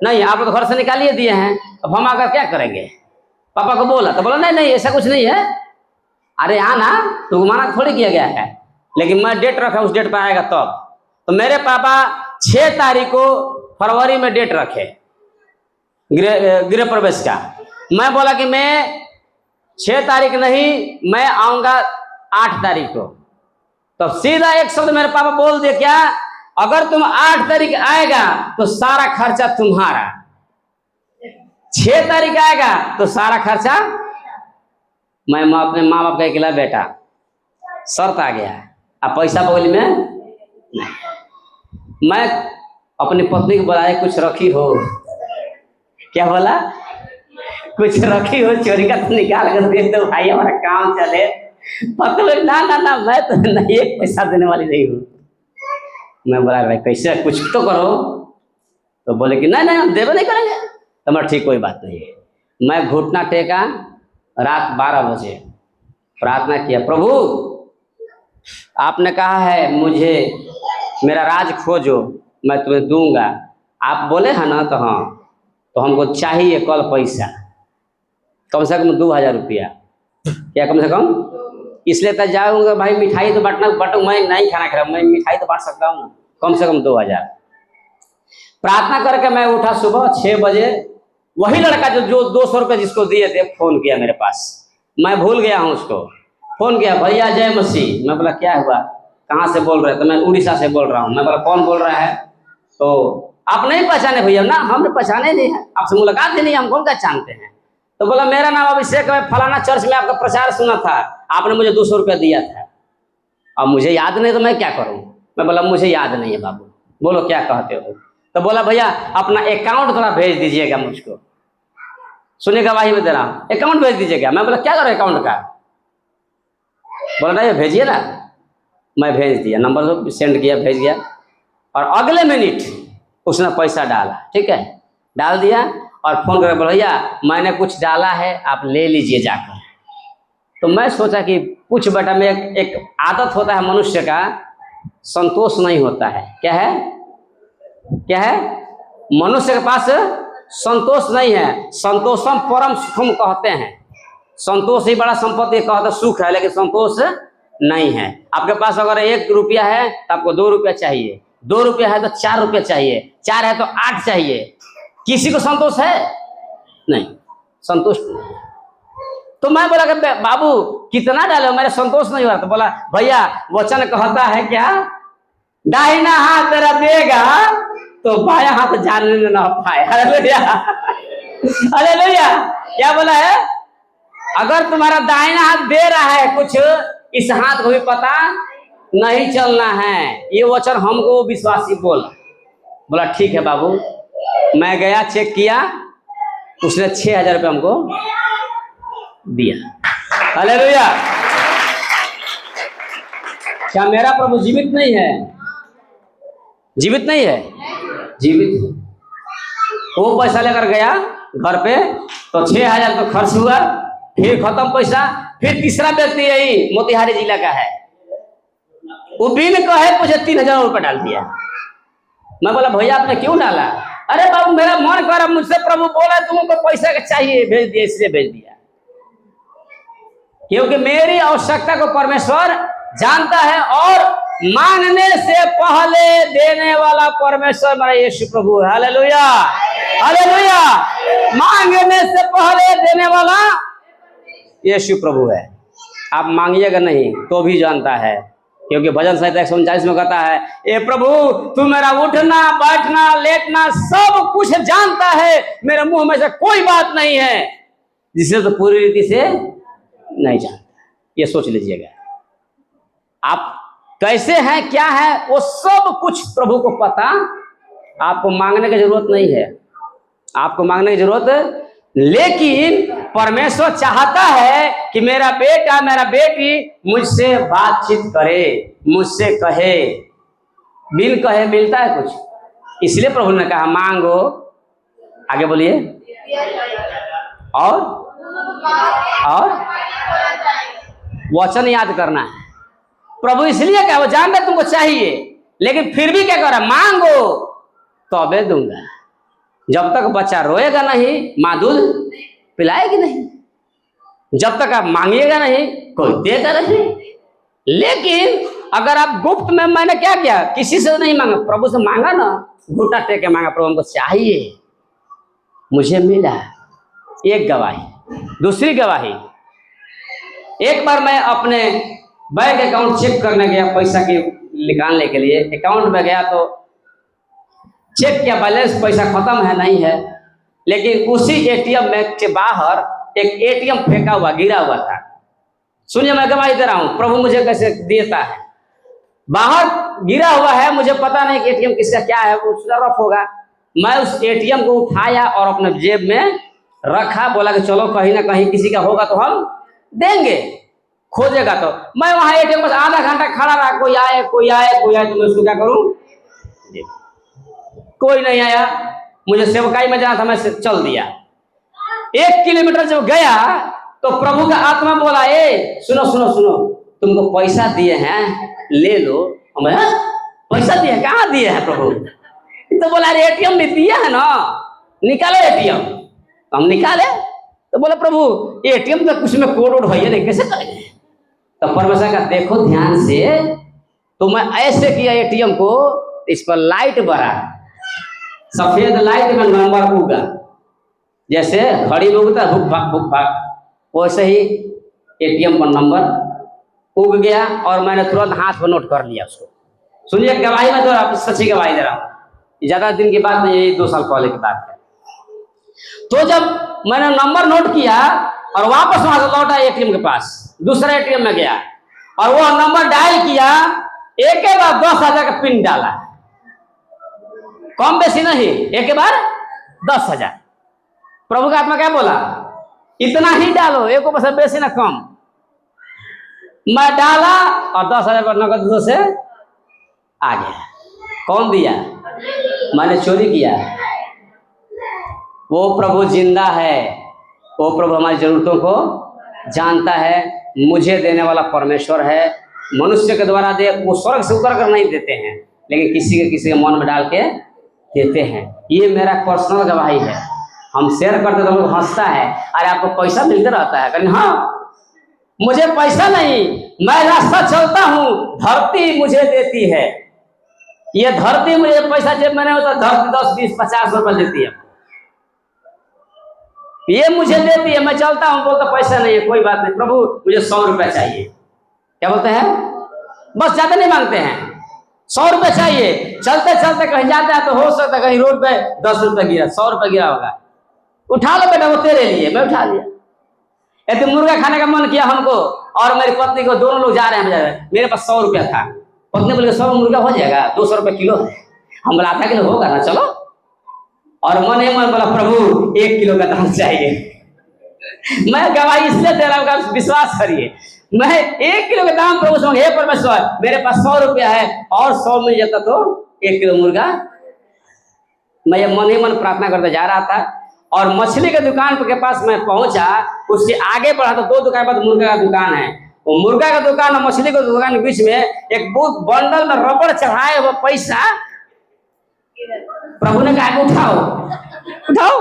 नहीं है, आप तो घर से निकालिए दिए हैं, अब हम आकर क्या करेंगे? पापा को बोला तो बोला नहीं नहीं ऐसा कुछ नहीं है, अरे हाँ ना, तुमको मना थोड़ी किया गया है। लेकिन मैं डेट रखा, उस डेट पर आएगा तब। तो मेरे पापा 6 तारीख को फरवरी में डेट रखे गृह प्रवेश का। मैं बोला कि मैं 6 तारीख नहीं, मैं आऊंगा 8 तारीख को। तो सीधा एक शब्द मेरे पापा बोल दिए, क्या? अगर तुम 8 तारीख आएगा तो सारा खर्चा तुम्हारा, 6 तारीख आएगा तो सारा खर्चा। मैं अपने माँ बाप का अकेला बेटा, शर्त आ गया है, अब पैसा बगल में नहीं। मैं अपनी पत्नी को बुलाया, कुछ रखी हो? क्या बोला? कुछ रखी हो, चोरी का तो निकाल कर दे दो भाई, हमारा काम चले। पत्नी ना ना ना, मैं तो नहीं, एक पैसा देने वाली नहीं हूँ। मैं बोला भाई कैसे, कुछ तो करो। तो बोले कि नहीं नहीं हम देवे नहीं करेंगे। तो मैं ठीक, कोई बात नहीं है। मैं घुटना टेका, रात 12 बजे प्रार्थना किया, प्रभु आपने कहा है मुझे मेरा राज खोजो, मैं तुम्हें दूंगा। आप बोले हैं ना, तो हाँ, तो हमको चाहिए कल पैसा, कम से कम 2000 रुपया। क्या कम से कम? इसलिए तो जाऊँगा भाई, मिठाई तो बटू, मैं नहीं खाना खा रहा, मैं मिठाई तो बांट सकता हूँ, कम से कम 2000। प्रार्थना करके मैं उठा सुबह 6 बजे। वही लड़का जो 200 रुपये जिसको दिए थे, फोन किया मेरे पास, मैं भूल गया हूँ उसको। फोन किया, भैया जय मसीह। मैं बोला क्या हुआ, कहाँ से बोल रहे हैं? तो मैं उड़ीसा से बोल रहा हूँ। मैं बोला कौन बोल रहा है? तो आप नहीं पहचाने भैया? ना हमने पहचाने नहीं है, आपसे मुलाकात ही नहीं, हम कौन क्या जानते हैं। तो बोला मेरा नाम अभिषेक है, फलाना चर्च में आपका प्रचार सुना था, आपने मुझे 200 रुपया दिया था, अब मुझे याद नहीं तो मैं क्या करूँ। मैं बोला मुझे याद नहीं है बाबू। बोलो क्या कहते हो? तो बोला भैया अपना अकाउंट थोड़ा भेज दीजिएगा मुझको। सुनिए गवाही में दे रहा हूँ, अकाउंट भेज दीजिएगा। मैं बोला क्या करो अकाउंट का? बोला नहीं भेजिए ना। मैं भेज दिया, नंबर तो सेंड किया, भेज गया। और अगले मिनट उसने पैसा डाला, ठीक है, डाल दिया और फोन करके बोला भैया मैंने कुछ डाला है, आप ले लीजिए जाकर। तो मैं सोचा कि कुछ बेटा में एक आदत होता है मनुष्य का, संतोष नहीं होता है। क्या है? क्या है? मनुष्य के पास संतोष नहीं है। संतोषम परम सुखम कहते हैं, संतोष ही बड़ा संपत्ति कहते सुख है, लेकिन संतोष नहीं है। आपके पास अगर 1 रुपया है तो आपको 2 रुपया चाहिए, 2 रुपया है तो 4 रुपया चाहिए, 4 है तो 8 चाहिए। किसी को संतोष है? नहीं, संतुष्ट नहीं। तो मैं बोला कि बाबू कितना डालो, मेरा संतोष नहीं हो रहा। तो बोला भैया वचन कहता है क्या, दाहिना हाथ तेरा देगा तो बाया हाथ जानने न पाए। Hallelujah, hallelujah. क्या बोला है? अगर तुम्हारा दाहिना हाथ दे रहा है कुछ, इस हाथ को भी पता नहीं चलना है। ये वचन हमको विश्वासी बोला। बोला ठीक है बाबू। मैं गया, चेक किया, उसने 6000 रुपये हमको दिया। हालेलुया। क्या मेरा प्रभु जीवित नहीं है? जीवित नहीं है? जीवित है। वो पैसा लेकर गया घर पे, तो 6000 तो खर्च हुआ, फिर खत्म पैसा। फिर तीसरा व्यक्ति यही मोतिहारी जिला का है, वो बिन कहे मुझे 3000 रुपये डाल दिया। मैं बोला भैया आपने क्यों डाला? अरे बाबू मेरा मन कर, मुझसे प्रभु बोला तुमको पैसा का चाहिए, भेज दिया, इसलिए भेज दिया। क्योंकि मेरी आवश्यकता को परमेश्वर जानता है, और मांगने से पहले देने वाला परमेश्वर मेरा यीशु प्रभु है। Hallelujah, hallelujah. मांगने से पहले देने वाला यीशु प्रभु है। आप मांगिएगा नहीं तो भी जानता है, क्योंकि भजन संहिता 139 में कहता है, ए प्रभु तू मेरा उठना बैठना लेटना सब कुछ जानता है, मेरे मुंह में से कोई बात नहीं है जिसे तो पूरी रीति से नहीं जानता। ये सोच लीजिएगा, आप कैसे हैं, क्या है, वो सब कुछ प्रभु को पता। आपको मांगने की जरूरत नहीं है, आपको मांगने की जरूरत, लेकिन परमेश्वर चाहता है कि मेरा बेटा मेरा बेटी मुझसे बातचीत करे, मुझसे कहे। बिन कहे मिलता है कुछ? इसलिए प्रभु ने कहा मांगो, आगे बोलिए, और वचन याद करना है। प्रभु इसलिए क्या, वो जानता है तुमको चाहिए, लेकिन फिर भी क्या कर रहा, मांगो तबे दूंगा। जब तक बच्चा रोएगा नहीं माँ दूध पिलाएगी नहीं, जब तक आप मांगिएगा नहीं कोई देगा नहीं। लेकिन अगर आप गुप्त में, मैंने क्या किया, किसी से नहीं मांगा, प्रभु से मांगा ना, घुटा टेक के मांगा, प्रभु हमको चाहिए, मुझे मिला। एक गवाही। दूसरी गवाही, एक बार मैं अपने बैंक अकाउंट चेक करने गया पैसा की निकालने के लिए, अकाउंट में गया तो चेक किया बैलेंस, पैसा खत्म है नहीं है, लेकिन उसी एटीएम में के बाहर एक एटीएम फेंका हुआ गिरा हुआ था। सुनिए मैं गवाही दे रहा हूं, प्रभु मुझे कैसे देता है। बाहर गिरा हुआ है, मुझे पता नहीं कि एटीएम किसका क्या है, वो रफ होगा। मैं उस एटीएम को उठाया और अपने जेब में रखा, बोला कि चलो कहीं ना कहीं किसी का होगा तो हम देंगे, खोजेगा तो। मैं वहां एटीएम बस आधा घंटा खड़ा रहा, कोई आए कोई आए कोई आए, तो मैं उसको क्या करूं, कोई नहीं आया। मुझे सेवकाई में जाना था, मैं चल दिया। 1 किलोमीटर जब गया तो प्रभु का आत्मा बोला, ए सुनो सुनो सुनो, तुमको पैसा दिए हैं ले लो। मैं पैसा दिए, कहाँ दिए हैं प्रभु? तो बोला अरे एटीएम में दिया है ना, निकालो एटीएम। हम निकाले तो बोला प्रभु एटीएम तो कुछ में कोड वोड है नहीं, कैसे करेंगे? तो परमेश्वर का देखो ध्यान से, तो मैं ऐसे किया एटीएम को, इस पर लाइट बड़ा, सफेद लाइट में नंबर उगा, जैसे घड़ी में उगता भुक भाग भुक भाग, वैसे ही एटीएम पर नंबर उग गया और मैंने तुरंत हाथ पर नोट कर लिया उसको। सुनिए गवाही में तो आप सच्ची गवाही दे रहा हूँ, ज्यादा दिन की बात नहीं, यही 2 साल पहले की बात है। तो जब मैंने नंबर नोट किया और वापस वहां से लौटा एटीएम के पास, दूसरे एटीएम में गया और वो नंबर डायल किया, एक बार 10,000 का पिन डाला, कम बेसी नहीं, एक बार 10,000। प्रभु का आत्मा क्या बोला, इतना ही डालो, एक बस बेसी ना कम। मैं डाला और 10,000 पर नगद से आ गया। कौन दिया? मैंने चोरी किया। वो प्रभु जिंदा है, वो प्रभु हमारी जरूरतों को जानता है, मुझे देने वाला परमेश्वर है। मनुष्य के द्वारा दे, वो स्वर्ग से उतर कर नहीं देते हैं, लेकिन किसी के मन में डाल के देते हैं। ये मेरा पर्सनल गवाही है। हम शेयर करते तो लोग हंसता है, अरे आपको पैसा मिलता रहता है, कहते हाँ मुझे पैसा नहीं, मैं रास्ता चलता हूँ, धरती मुझे देती है। ये धरती मुझे पैसा जेब में नहीं होता, धरती 10, 20, 50 रुपए देती है, ये मुझे देती है, मैं चलता हूँ, बोलता पैसा नहीं है, कोई बात नहीं प्रभु मुझे 100 रुपया चाहिए। क्या बोलते हैं? बस ज्यादा नहीं मांगते हैं, 100 रुपये चाहिए। चलते चलते कहीं जाते हैं तो हो सकता है कहीं रोड पे 10 रुपये गिरा, 100 रुपये गिरा होगा, उठा लो बेटा, वो तेरे लिए। मैं उठा लिया। तो मुर्गा खाने का मन किया हमको और मेरी पत्नी को, दोनों लोग जा रहे हैं बाजार, मेरे पास 100 रुपया था। पत्नी बोले 100 मुर्गा हो जाएगा, 200 रुपये किलो है। हम बोला आधा किलो होगा ना, चलो। और मन ही मन बोला प्रभु 1 किलो का दाम चाहिए। मैं गवाही इसलिए दे रहा हूँ, विश्वास करिए, मैं 1 किलो का दाम प्रभु से, हे परमेश्वर मेरे पास 100 रुपया है और 100 मिल जाता तो 1 किलो मुर्गा। मैं ये मन ही मन प्रार्थना करते जा रहा था और मछली के दुकान के पास मैं पहुंचा। उसके आगे बढ़ा तो 2 दुकान बाद मुर्गा का दुकान है। वो मुर्गा का दुकान और मछली के दुकान के बीच में एक बहुत बंडल में रबड़ चढ़ाए हुआ पैसा, प्रभु ने कहा उठाओ उठाओ।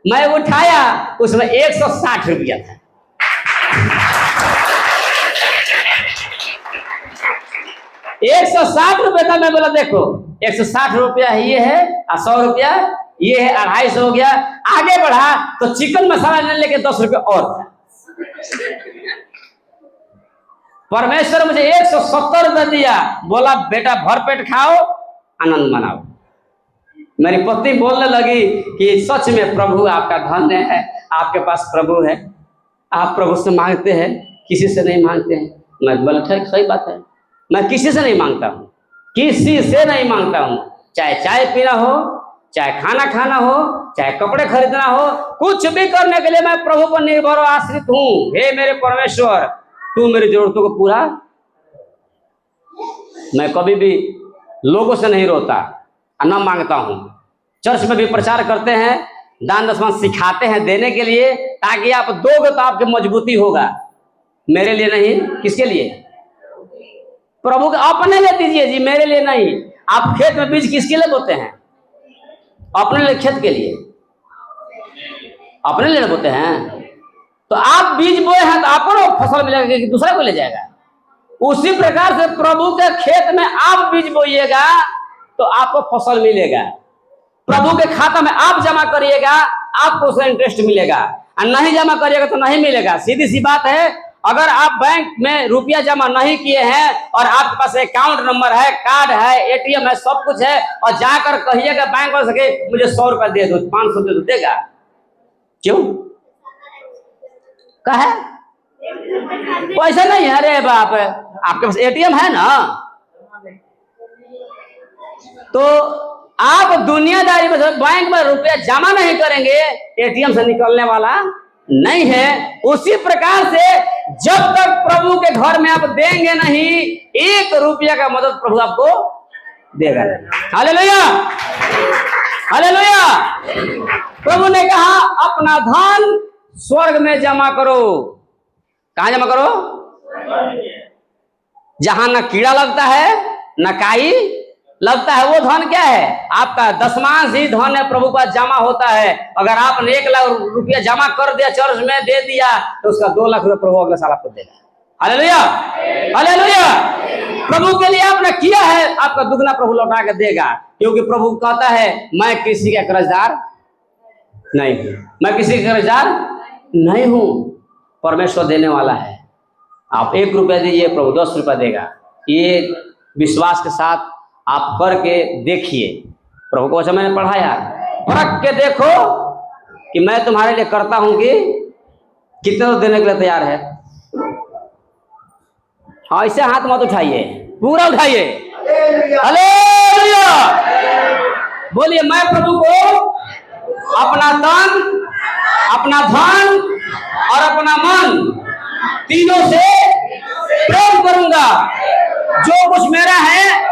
मैं उठाया, उसमें 160 रुपया था। ₹160 था। मैं बोला देखो 160 रुपया ये है और 100 रुपया ये है, 250 हो गया। आगे बढ़ा तो चिकन मसाला लेके 10 रुपये और था। परमेश्वर मुझे 170 रुपये दिया, बोला बेटा भरपेट खाओ, आनंद मनाओ। मेरी पत्नी बोलने लगी कि सच में प्रभु आपका धन्य है, आपके पास प्रभु है, आप प्रभु से मांगते हैं, किसी से नहीं मांगते हैं। मैं बोला ठीक, सही बात है, मैं किसी से नहीं मांगता हूँ, किसी से नहीं मांगता हूँ। चाहे चाय पीना हो, चाहे खाना खाना हो, चाहे कपड़े खरीदना हो, कुछ भी करने के लिए मैं प्रभु पर निर्भर और आश्रित हूँ। हे मेरे परमेश्वर, तू मेरी जरूरतों को पूरा। मैं कभी भी लोगों से नहीं रोता, न मांगता हूँ। चर्च में भी प्रचार करते हैं, दान दशमांश सिखाते हैं देने के लिए, ताकि आप दोगे तो आपकी मजबूती होगा। मेरे लिए नहीं, किसके लिए? प्रभु के अपने लिए दीजिए जी, मेरे लिए नहीं। आप खेत में बीज किसके लिए बोते हैं? अपने लिए, खेत के लिए, अपने लिए बोते हैं। तो आप बीज बोए हैं तो आपको फसल मिलेगा कि दूसरा को ले जाएगा? उसी प्रकार से प्रभु के खेत में आप बीज बोइएगा तो आपको फसल मिलेगा। प्रभु के खाता में आप जमा करिएगा, आपको उसका इंटरेस्ट मिलेगा, और नहीं जमा करिएगा तो नहीं मिलेगा। सीधी सी बात है। अगर आप बैंक में रुपया जमा नहीं किए हैं और आपके पास अकाउंट नंबर है, कार्ड है, एटीएम है, सब कुछ है, और जाकर कहिएगा बैंक वाले सके मुझे 100 रुपया दे दो, 500 दे दो, देगा? क्यों? कहे पैसा नहीं है। अरे बाप, आपके पास एटीएम है ना, तो आप दुनियादारी में बैंक में रुपया जमा नहीं करेंगे, एटीएम से निकलने वाला नहीं है। उसी प्रकार से जब तक प्रभु के घर में आप देंगे नहीं, 1 रुपया का मदद प्रभु आपको देगा। Hallelujah, hallelujah. प्रभु ने कहा अपना धन स्वर्ग में जमा करो। कहां जमा करो? जहां न कीड़ा लगता है न काई लगता है। वो धन क्या है? आपका दशमांश ही धन है, प्रभु का जमा होता है। अगर आपने 1 लाख रुपया जमा कर दिया, चर्च में दे दिया, तो उसका 2 लाख रुपया प्रभु अगले साल आपको देगा। Hallelujah, hallelujah. प्रभु के लिए आपने किया है, आपका दुगना प्रभु लौटा के देगा, क्योंकि प्रभु कहता है मैं किसी का कर्जदार नहीं हूं, मैं किसी का कर्जदार नहीं हूं। परमेश्वर देने वाला है। आप 1 रुपया दीजिए, प्रभु 10 रुपया देगा। ये विश्वास के साथ आप करके देखिए। प्रभु को मैंने पढ़ाया, परख के देखो कि मैं तुम्हारे लिए करता हूं कि कितना देने के लिए तैयार है। हाँ, ऐसे हाथ मत उठाइए, पूरा उठाइए। हालेलुया। बोलिए मैं प्रभु को अपना तन, अपना धन और अपना मन तीनों से प्रेम करूंगा। जो कुछ मेरा है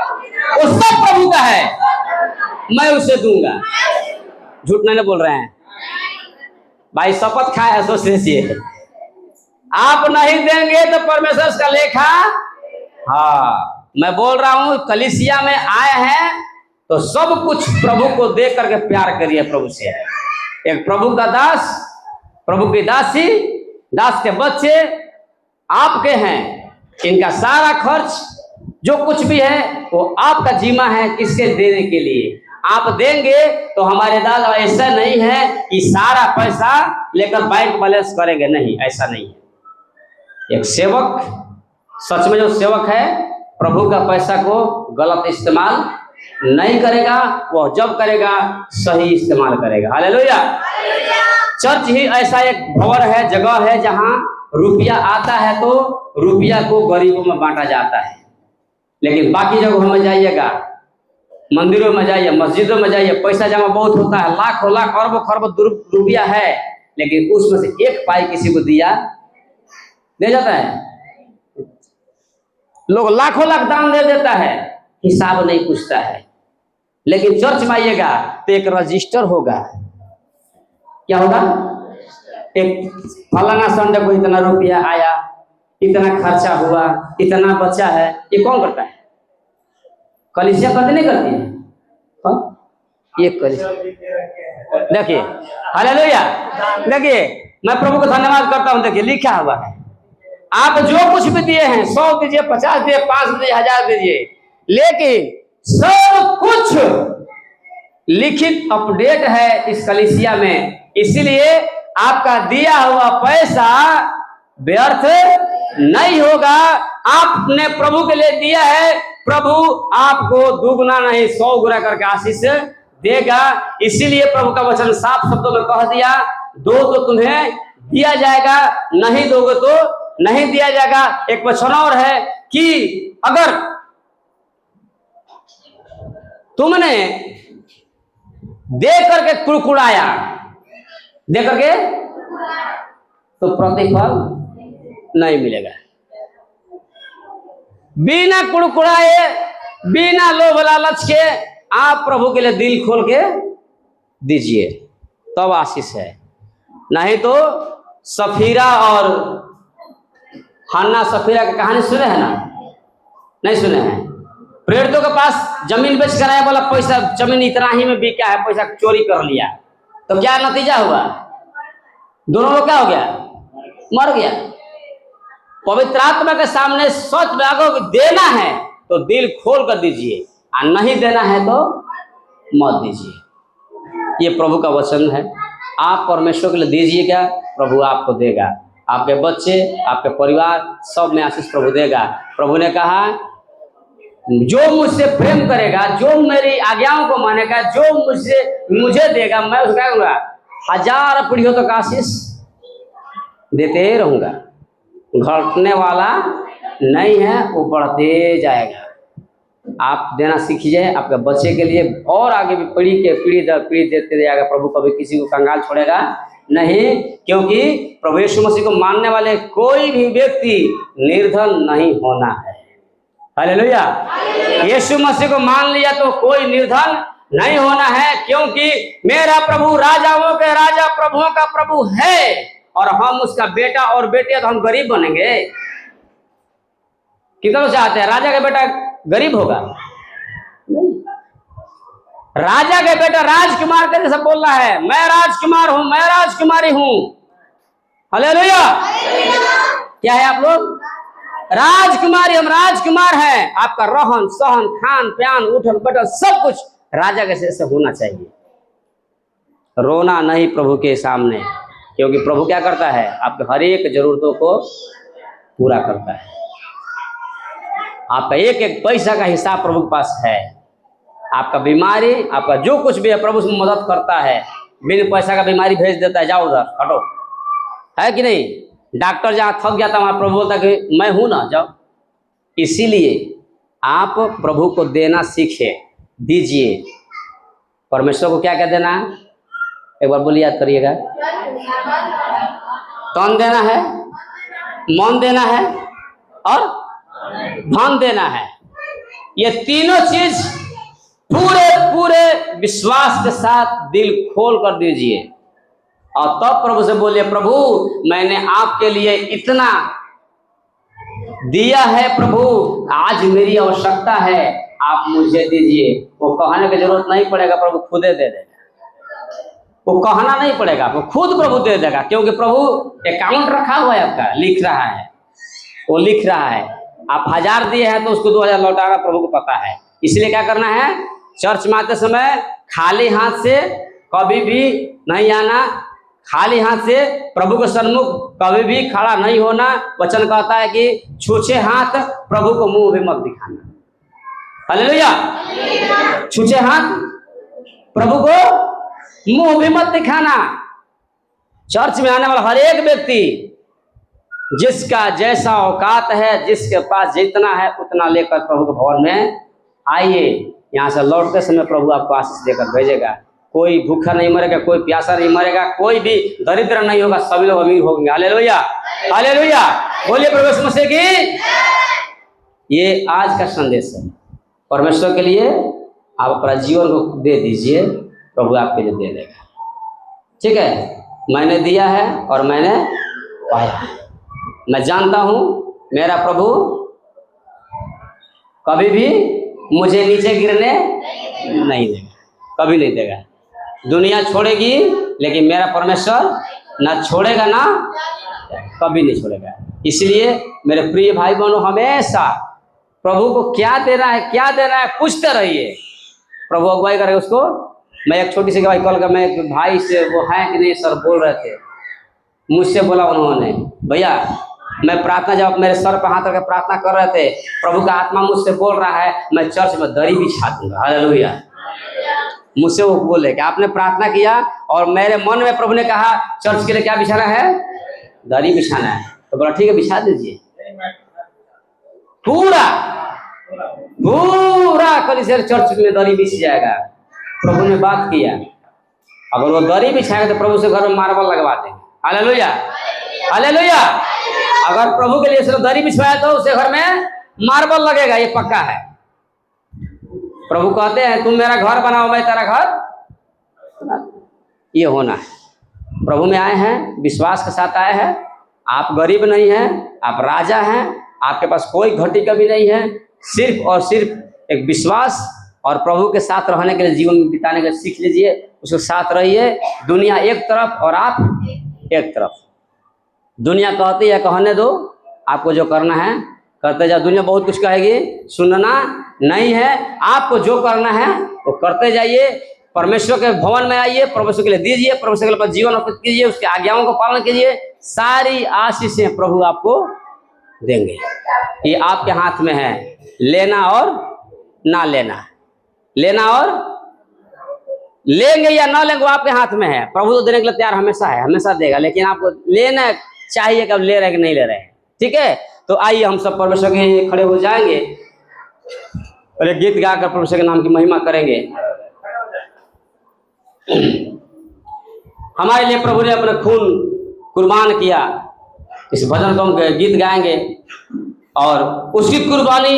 वो सब प्रभु का है, मैं उसे दूंगा। झूठ नहीं बोल रहे हैं भाई, शपथ खाए है, सोच लीजिए। आप नहीं देंगे तो परमेश्वर का लेखा। हाँ, मैं बोल रहा हूं, कलीसिया में आए हैं तो सब कुछ प्रभु को देख करके प्यार करिए प्रभु से। एक प्रभु का दास, प्रभु की दासी, दास के बच्चे आपके हैं। इनका सारा खर्च जो कुछ भी है वो आपका जिम्मा है, किसके देने के लिए। आप देंगे तो हमारे दादा ऐसा नहीं है कि सारा पैसा लेकर बैंक बैलेंस करेंगे, नहीं, ऐसा नहीं है। एक सेवक, सच में जो सेवक है, प्रभु का पैसा को गलत इस्तेमाल नहीं करेगा। वो जब करेगा सही इस्तेमाल करेगा। हालेलुया। चर्च ही ऐसा एक भवन है, जगह है, जहां रुपया आता है तो रुपया को गरीबों में बांटा जाता है। लेकिन बाकी जगहों में जाइएगा, मंदिरों में जाइए, मस्जिदों में जाइए, पैसा जमा बहुत होता है, लाखों लाख अरबों खरबों रुपया है, लेकिन उसमें से 1 पाई किसी को दिया दे जाता है। लोग लाखों लाख दान दे देता है, हिसाब नहीं पूछता है। लेकिन चर्च में आइएगा तो एक रजिस्टर होगा। क्या होगा? एक फलाना संडे को इतना रुपया आया, इतना खर्चा हुआ, इतना बचा है। ये कौन करता है? कलीसिया करते नहीं करती है? ये कलीसिया। देखिए, हालेलुया। देखिए, मैं प्रभु को धन्यवाद करता हूं। देखिए, लिखा हुआ है, आप जो कुछ भी दिए हैं, 100 दीजिए, 50 दीजिए, 5 दीजिए, 1000 दीजिए, लेकिन सब कुछ लिखित अपडेट है इस कलीसिया में। इसीलिए आपका दिया हुआ पैसा व्यर्थ नहीं होगा। आपने प्रभु के लिए दिया है, प्रभु आपको दुगना नहीं 100 गुना करके आशीष देगा। इसीलिए प्रभु का वचन साफ शब्दों में कह दिया, दो तो तुम्हें दिया जाएगा, नहीं दोगे तो नहीं दिया जाएगा। एक वचन और है कि अगर तुमने दे करके कुड़कुड़ाया, दे करके, तो प्रतिफल नहीं मिलेगा। बिना कुड़कुड़ाए, बिना लोभ लालच के आप प्रभु के लिए दिल खोल के दीजिए, तब आशीष है। नहीं तो सफीरा और हन्ना सफीरा की कहानी सुने हैं ना? नहीं सुने हैं? प्रेरितों के पास जमीन बेच कर आया, बोला पैसा जमीन इतना ही में बिका है, पैसा चोरी कर लिया। तो क्या नतीजा हुआ? दोनों लोग क्या हो गया? मर गया। पवित्र आत्मा के सामने सच में अगर देना है तो दिल खोल कर दीजिए, और नहीं देना है तो मत दीजिए। ये प्रभु का वचन है। आप परमेश्वर के लिए दीजिएगा, प्रभु आपको देगा। आपके बच्चे, आपके परिवार, सब में आशीष प्रभु देगा। प्रभु ने कहा जो मुझसे प्रेम करेगा, जो मेरी आज्ञाओं को मानेगा, जो मुझे देगा, मैं उसको क्या करूंगा, 1000 पीढ़ियों तक आशीष देते रहूंगा। घटने वाला नहीं है, वो बढ़ते जाएगा। आप देना सीखिए आपके बच्चे के लिए, और आगे भी पीढ़ी दर पीढ़ी देते जाएगा। प्रभु कभी किसी को कंगाल छोड़ेगा नहीं, क्योंकि प्रभु यीशु मसीह को मानने वाले कोई भी व्यक्ति निर्धन नहीं होना है। हालेलुया। यीशु मसीह को मान लिया तो कोई निर्धन नहीं होना है, क्योंकि मेरा प्रभु राजाओं के राजा, प्रभुओं का प्रभु है, और हम उसका बेटा और बेटे, तो हम गरीब बनेंगे। कितना लोग चाहते हैं राजा का बेटा गरीब होगा? राजा के बेटा राजकुमार करके सब बोल रहा है, मैं राजकुमार हूं, मैं राजकुमारी हूं। हालेलुया। क्या है आप लोग? राजकुमारी, हम राजकुमार हैं। आपका रहन सहन, खान प्यान, उठन बैठन सब कुछ राजा के जैसे होना चाहिए। रोना नहीं प्रभु के सामने, क्योंकि प्रभु क्या करता है, आपके हर एक जरूरतों को पूरा करता है। आपका एक एक पैसा का हिसाब प्रभु के पास है। आपका बीमारी, आपका जो कुछ भी है, प्रभु उसमें मदद करता है। बिन पैसा का बीमारी भेज देता है, जाओ उधर हटो, है कि नहीं? डॉक्टर जहाँ थक जाता वहाँ प्रभु बोलता है कि मैं हूं ना, जाओ। इसीलिए आप प्रभु को देना सीखे, दीजिए। परमेश्वर को क्या क्या देना है, एक बार बोलिए, याद करिएगा। तन देना है, मन देना है, और धन देना है। ये तीनों चीज पूरे विश्वास के साथ दिल खोल कर दीजिए, और तब प्रभु से बोलिए, प्रभु मैंने आपके लिए इतना दिया है, प्रभु आज मेरी आवश्यकता है, आप मुझे दीजिए। वो कहने की जरूरत नहीं पड़ेगा, प्रभु खुदे दे देगा। वो कहना नहीं पड़ेगा, वो खुद प्रभु दे देगा, क्योंकि प्रभु अकाउंट रखा हुआ है आपका, लिख रहा है, वो लिख रहा है। आप 1000 दिए हैं तो उसको 2000 लौटाना प्रभु को पता है। इसलिए क्या करना है, चर्च में आते समय खाली हाथ से कभी भी नहीं आना, खाली हाथ से प्रभु के सन्मुख कभी भी खड़ा नहीं होना। वचन कहता है कि छूछे हाथ प्रभु को मुंह भी मत दिखाना। हालेलुया। छूछे हाथ प्रभु को मुंह भी मत दिखाना। चर्च में आने वाला हर एक व्यक्ति, जिसका जैसा औकात है, जिसके पास जितना है उतना लेकर प्रभु के भवन में आइए। यहाँ से लौटते समय प्रभु आपको आशीष देकर भेजेगा। कोई भूखा नहीं मरेगा, कोई प्यासा नहीं मरेगा, कोई भी दरिद्र नहीं होगा, सभी लोग अमीर होंगे। Hallelujah, hallelujah. बोलिए प्रभु यीशु मसीह की। ये आज का संदेश है परमेश्वर के लिए। आप अपना जीवन को दे दीजिए, प्रभु आपके लिए दे देगा। ठीक है, मैंने दिया है और मैंने पाया है। मैं जानता हूं मेरा प्रभु कभी भी मुझे नीचे गिरने नहीं देगा, कभी नहीं देगा। दुनिया छोड़ेगी लेकिन मेरा परमेश्वर ना छोड़ेगा, ना कभी नहीं छोड़ेगा। इसलिए मेरे प्रिय भाई बहनों, हमेशा प्रभु को क्या देना है, क्या देना है, पूछते रहिए। प्रभु अगुवाई करेगा उसको। मैं एक छोटी सी गवाही कॉल कर, मैं एक भाई से, वो है कि नहीं सर, बोल रहे थे, मुझसे बोला उन्होंने, भैया मैं प्रार्थना, जब मेरे सर पर हाथ रख प्रार्थना कर रहे थे, प्रभु का आत्मा मुझसे बोल रहा है मैं चर्च में दरी बिछा दूंगा। हालेलुया। मुझसे वो बोले कि आपने प्रार्थना किया और मेरे मन में प्रभु ने कहा चर्च के लिए क्या बिछाना है, दरी बिछाना है। तो बोला ठीक है, बिछा दीजिए। पूरा कलीसिया चर्च में दरी बिछ जाएगा। प्रभु ने बात किया, अगर वो दरी बिछाएगा तो प्रभु से घर में मार्बल लगवा देंगे। Hallelujah, hallelujah. अगर प्रभु के लिए सिर्फ दरी बिछवाया तो उसे घर में मार्बल लगेगा, ये पक्का है। प्रभु कहते हैं तुम मेरा घर बनाओ, मैं तेरा घर। ये होना है। प्रभु में आए हैं, विश्वास के साथ आए हैं। आप गरीब नहीं हैं, आप राजा हैं। आपके पास कोई घटी कभी नहीं है, सिर्फ और सिर्फ एक विश्वास और प्रभु के साथ रहने के लिए, जीवन बिताने के लिए सीख लीजिए। उसके साथ रहिए। दुनिया एक तरफ और आप एक तरफ। दुनिया कहती है कहने दो, आपको जो करना है करते जाओ। दुनिया बहुत कुछ कहेगी, सुनना नहीं है। आपको जो करना है वो करते जाइए। परमेश्वर के भवन में आइए, परमेश्वर के लिए दीजिए, परमेश्वर के लिए जीवन अर्पित कीजिए, उसकी आज्ञाओं का पालन कीजिए। सारी आशीषें प्रभु आपको देंगे। ये आपके हाथ में है, लेना और ना लेना, लेना और लेंगे या ना लेंगे वो आपके हाथ में है। प्रभु तो देने के लिए तैयार हमेशा है, हमेशा देगा, लेकिन आपको लेना चाहिए, कब ले रहे हैं कि नहीं ले रहे हैं। ठीक है, तो आइए हम सब परमेश्वर के खड़े हो जाएंगे और एक गीत गाकर परमेश्वर के नाम की महिमा करेंगे। हमारे लिए प्रभु ने अपना खून कुर्बान किया, इस भजन को हम गीत गाएंगे और उसकी कुर्बानी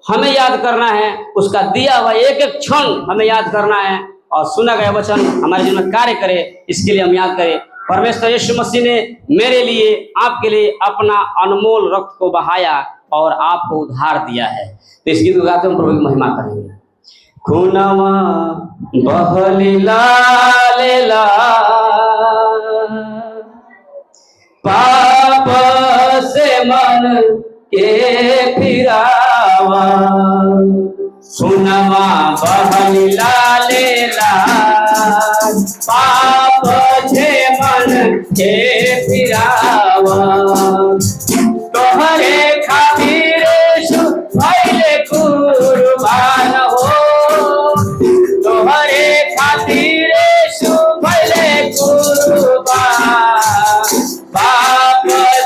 हमें याद करना है, उसका दिया हुआ एक एक क्षण हमें याद करना है और सुना गया वचन हमारे जीवन में कार्य करे, इसके लिए हम याद करें। परमेश्वर यीशु मसीह ने मेरे लिए, आपके लिए अपना अनमोल रक्त को बहाया और आपको उद्धार दिया है। तो इस गीत को गाते हम प्रभु की महिमा करेंगे। खूनवा बहली लाल पाप से मन के फिरावा, खूनवा बहली लाल पाप से मन के फिरावा, तोहरे खातिर भइले कुर्बान हो, तोहरे खातिर भइले कुर्बान, पाप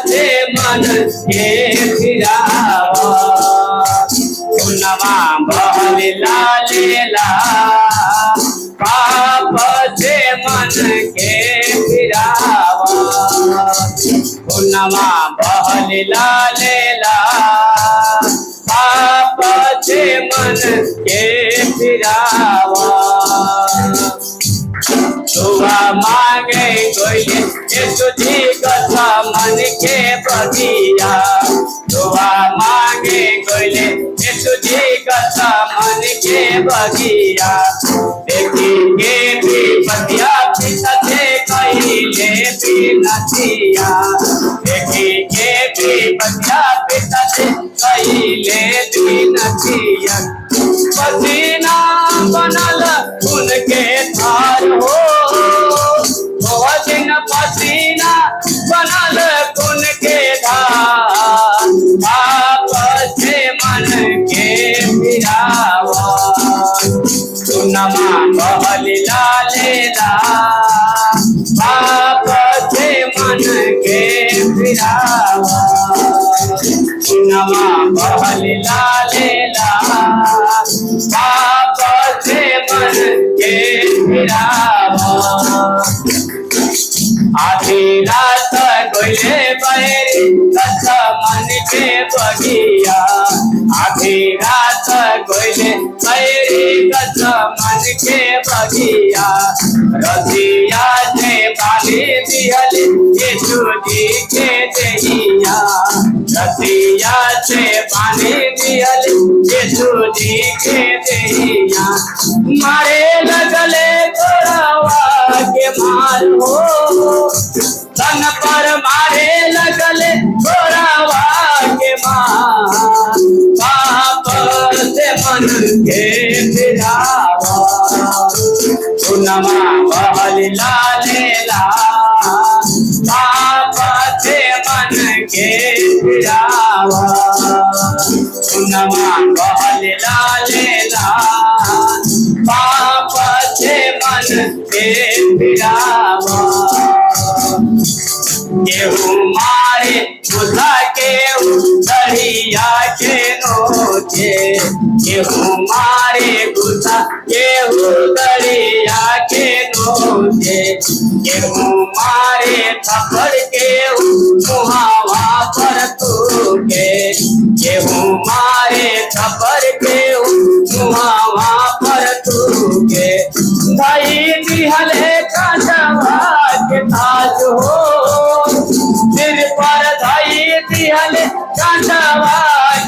से मन के फिरावा, खूनवा बहली लाल पाप से मन के फिरावा, खूनवा बहली लाल पाप से मन के फिरावा। दुआ मांगे कोई यीशु जी कथा मन के बगिया, दुआ मांगे कोई यीशु जी कथा मन के बगिया, देखी के भी पतिया पिता से कहिले भी नथिया, देखी के भी पतिया पिता से कहिले भी नथिया, पसीना बनल उनके थार हो, दिन पसीना बनल उनके धार, पाप से मन के फिरावा, खूनवा बहली लाल पाप से मन के फिरावा, खूनवा बहली लाल पाप से मन के फिरावा। आधी रात कोयले बैरी कथा मन के बगिया, आधी रात कोयले बैरी कथा मन के बगिया, रसिया से पानी दिहल यीशु जी के देहिया, रसिया से पानी दिहल यीशु जी के देहिया, मारे लगले गोरावा के मार हो, तन पर मारे लगले गोरावा के मार, पाप से मन के फिरावा, खूनवा बहली लाल पाप से मन के फिरावा, खूनवा बहली लाल पाप से मन के फिरावा। केहू मारे बुझा केहू दरिया के नोचे, केहू मारे बुझा केहू दरिया के नोचे, केहू मारे थप्पड़ केहू मुहावा पर थूके, केहू मारे थप्पड़ केहू मुहावा पर थूके, धई दिहले कांटवा के ताज हो, सिर पर धई दिहले कांटवा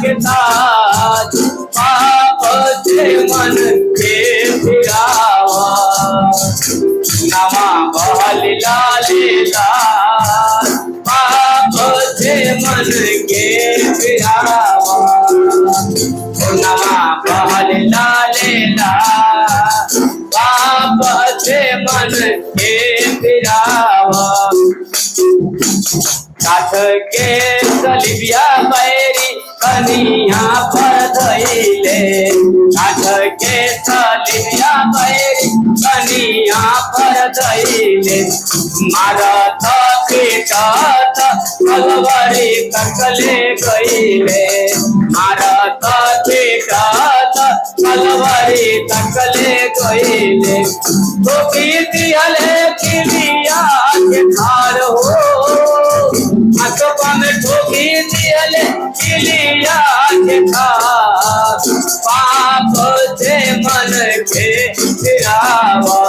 के ताज, पाप से मन के फिरावा, खूनवा बहली लाल पाप से मन के फिरावा, खूनवा बहली लाल पाप से मन के फिरावा। काठ के सलिबिया बैरी कनिया पर धइले, काठ के सलिबिया बैरी कनिया पर धइले, मारत पीटत कलवरी तकले गइले, मारत पीटत कलवरी तकले गइले, ठोकी दिहले किलिया के धार हो, अतवा में ठोकी दिहले किलिया के धार, पाप से मन के फिरावा,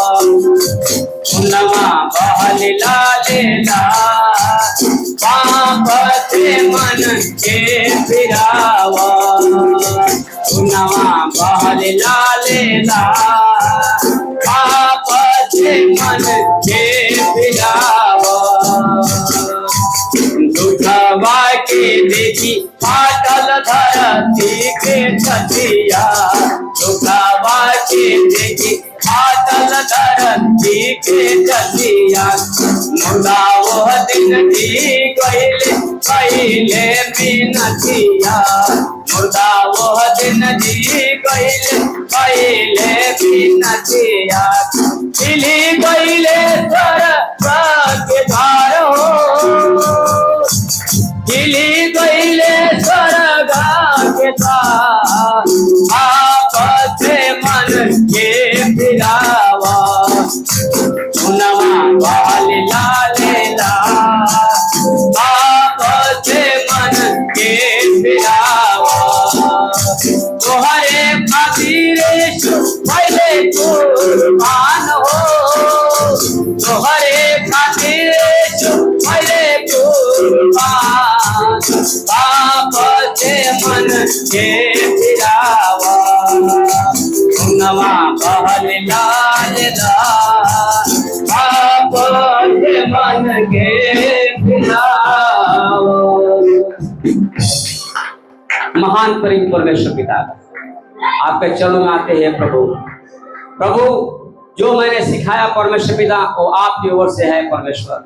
उनमा बहल लालेला, पाप से मन के फिरावा, उनमा बहल लालेला, पाप से मन के फिरावा, दुखवा के देखी फाटल धरती के छतिया, दुखवा के देखी फाटल धरती के छतिया, मुर्दा वो दिन जी गइले पहिले बिनतिया, मुर्दा वो दिन जी गइले पहिले बिनतिया, हिली गइले स्वर्ग के द्वार हो, हिली गइले स्वर्ग के द्वार, आप से मन के फिरावा, उनमा बहल लालेला, आप से मन के फिरावा, तोहरे खातिर पहले कुर्बान हो, तोहरे खातिर पहले कुर्बान, पाप से मन के फिरावा, उनमा बहल लालेला, पाप से मन के फिरावा। महान प्रेम परमेश्वर पिता, आपके चरणों में आते हैं प्रभु। प्रभु, जो मैंने सिखाया परमेश्वर पिता वो आपकी ओर से है परमेश्वर।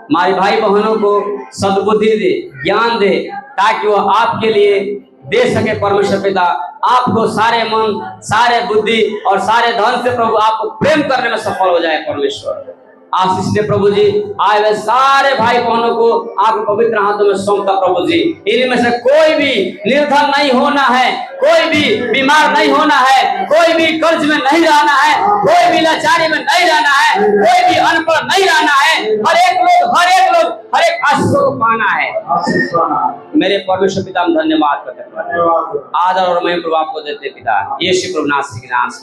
हमारे भाई बहनों को सद्बुद्धि दे, ज्ञान दे, ताकि वो आपके लिए दे सके परमेश्वर पिता। आपको सारे मन, सारे बुद्धि और सारे धन से प्रभु आपको प्रेम करने में सफल हो जाए परमेश्वर। आशीष दे प्रभु जी, आए हुए सारे भाई बहनों को आप पवित्र हाथों में सौंपता प्रभु जी। इनमें से कोई भी निर्धन नहीं होना है, कोई भी बीमार नहीं होना है, कोई भी कर्ज में नहीं रहना है, कोई भी लाचारी में नहीं रहना है, कोई भी अनपढ़ नहीं रहना है। हर एक लोग हर एक आशीष को पाना है। मेरे परमेश्वर पिता, हम धन्यवाद करते हैं, आदर और मैं प्रभु आपको देते पिता, यीशु प्रभु नासरी के नाम से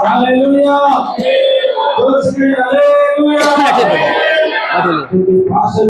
हालेलुया।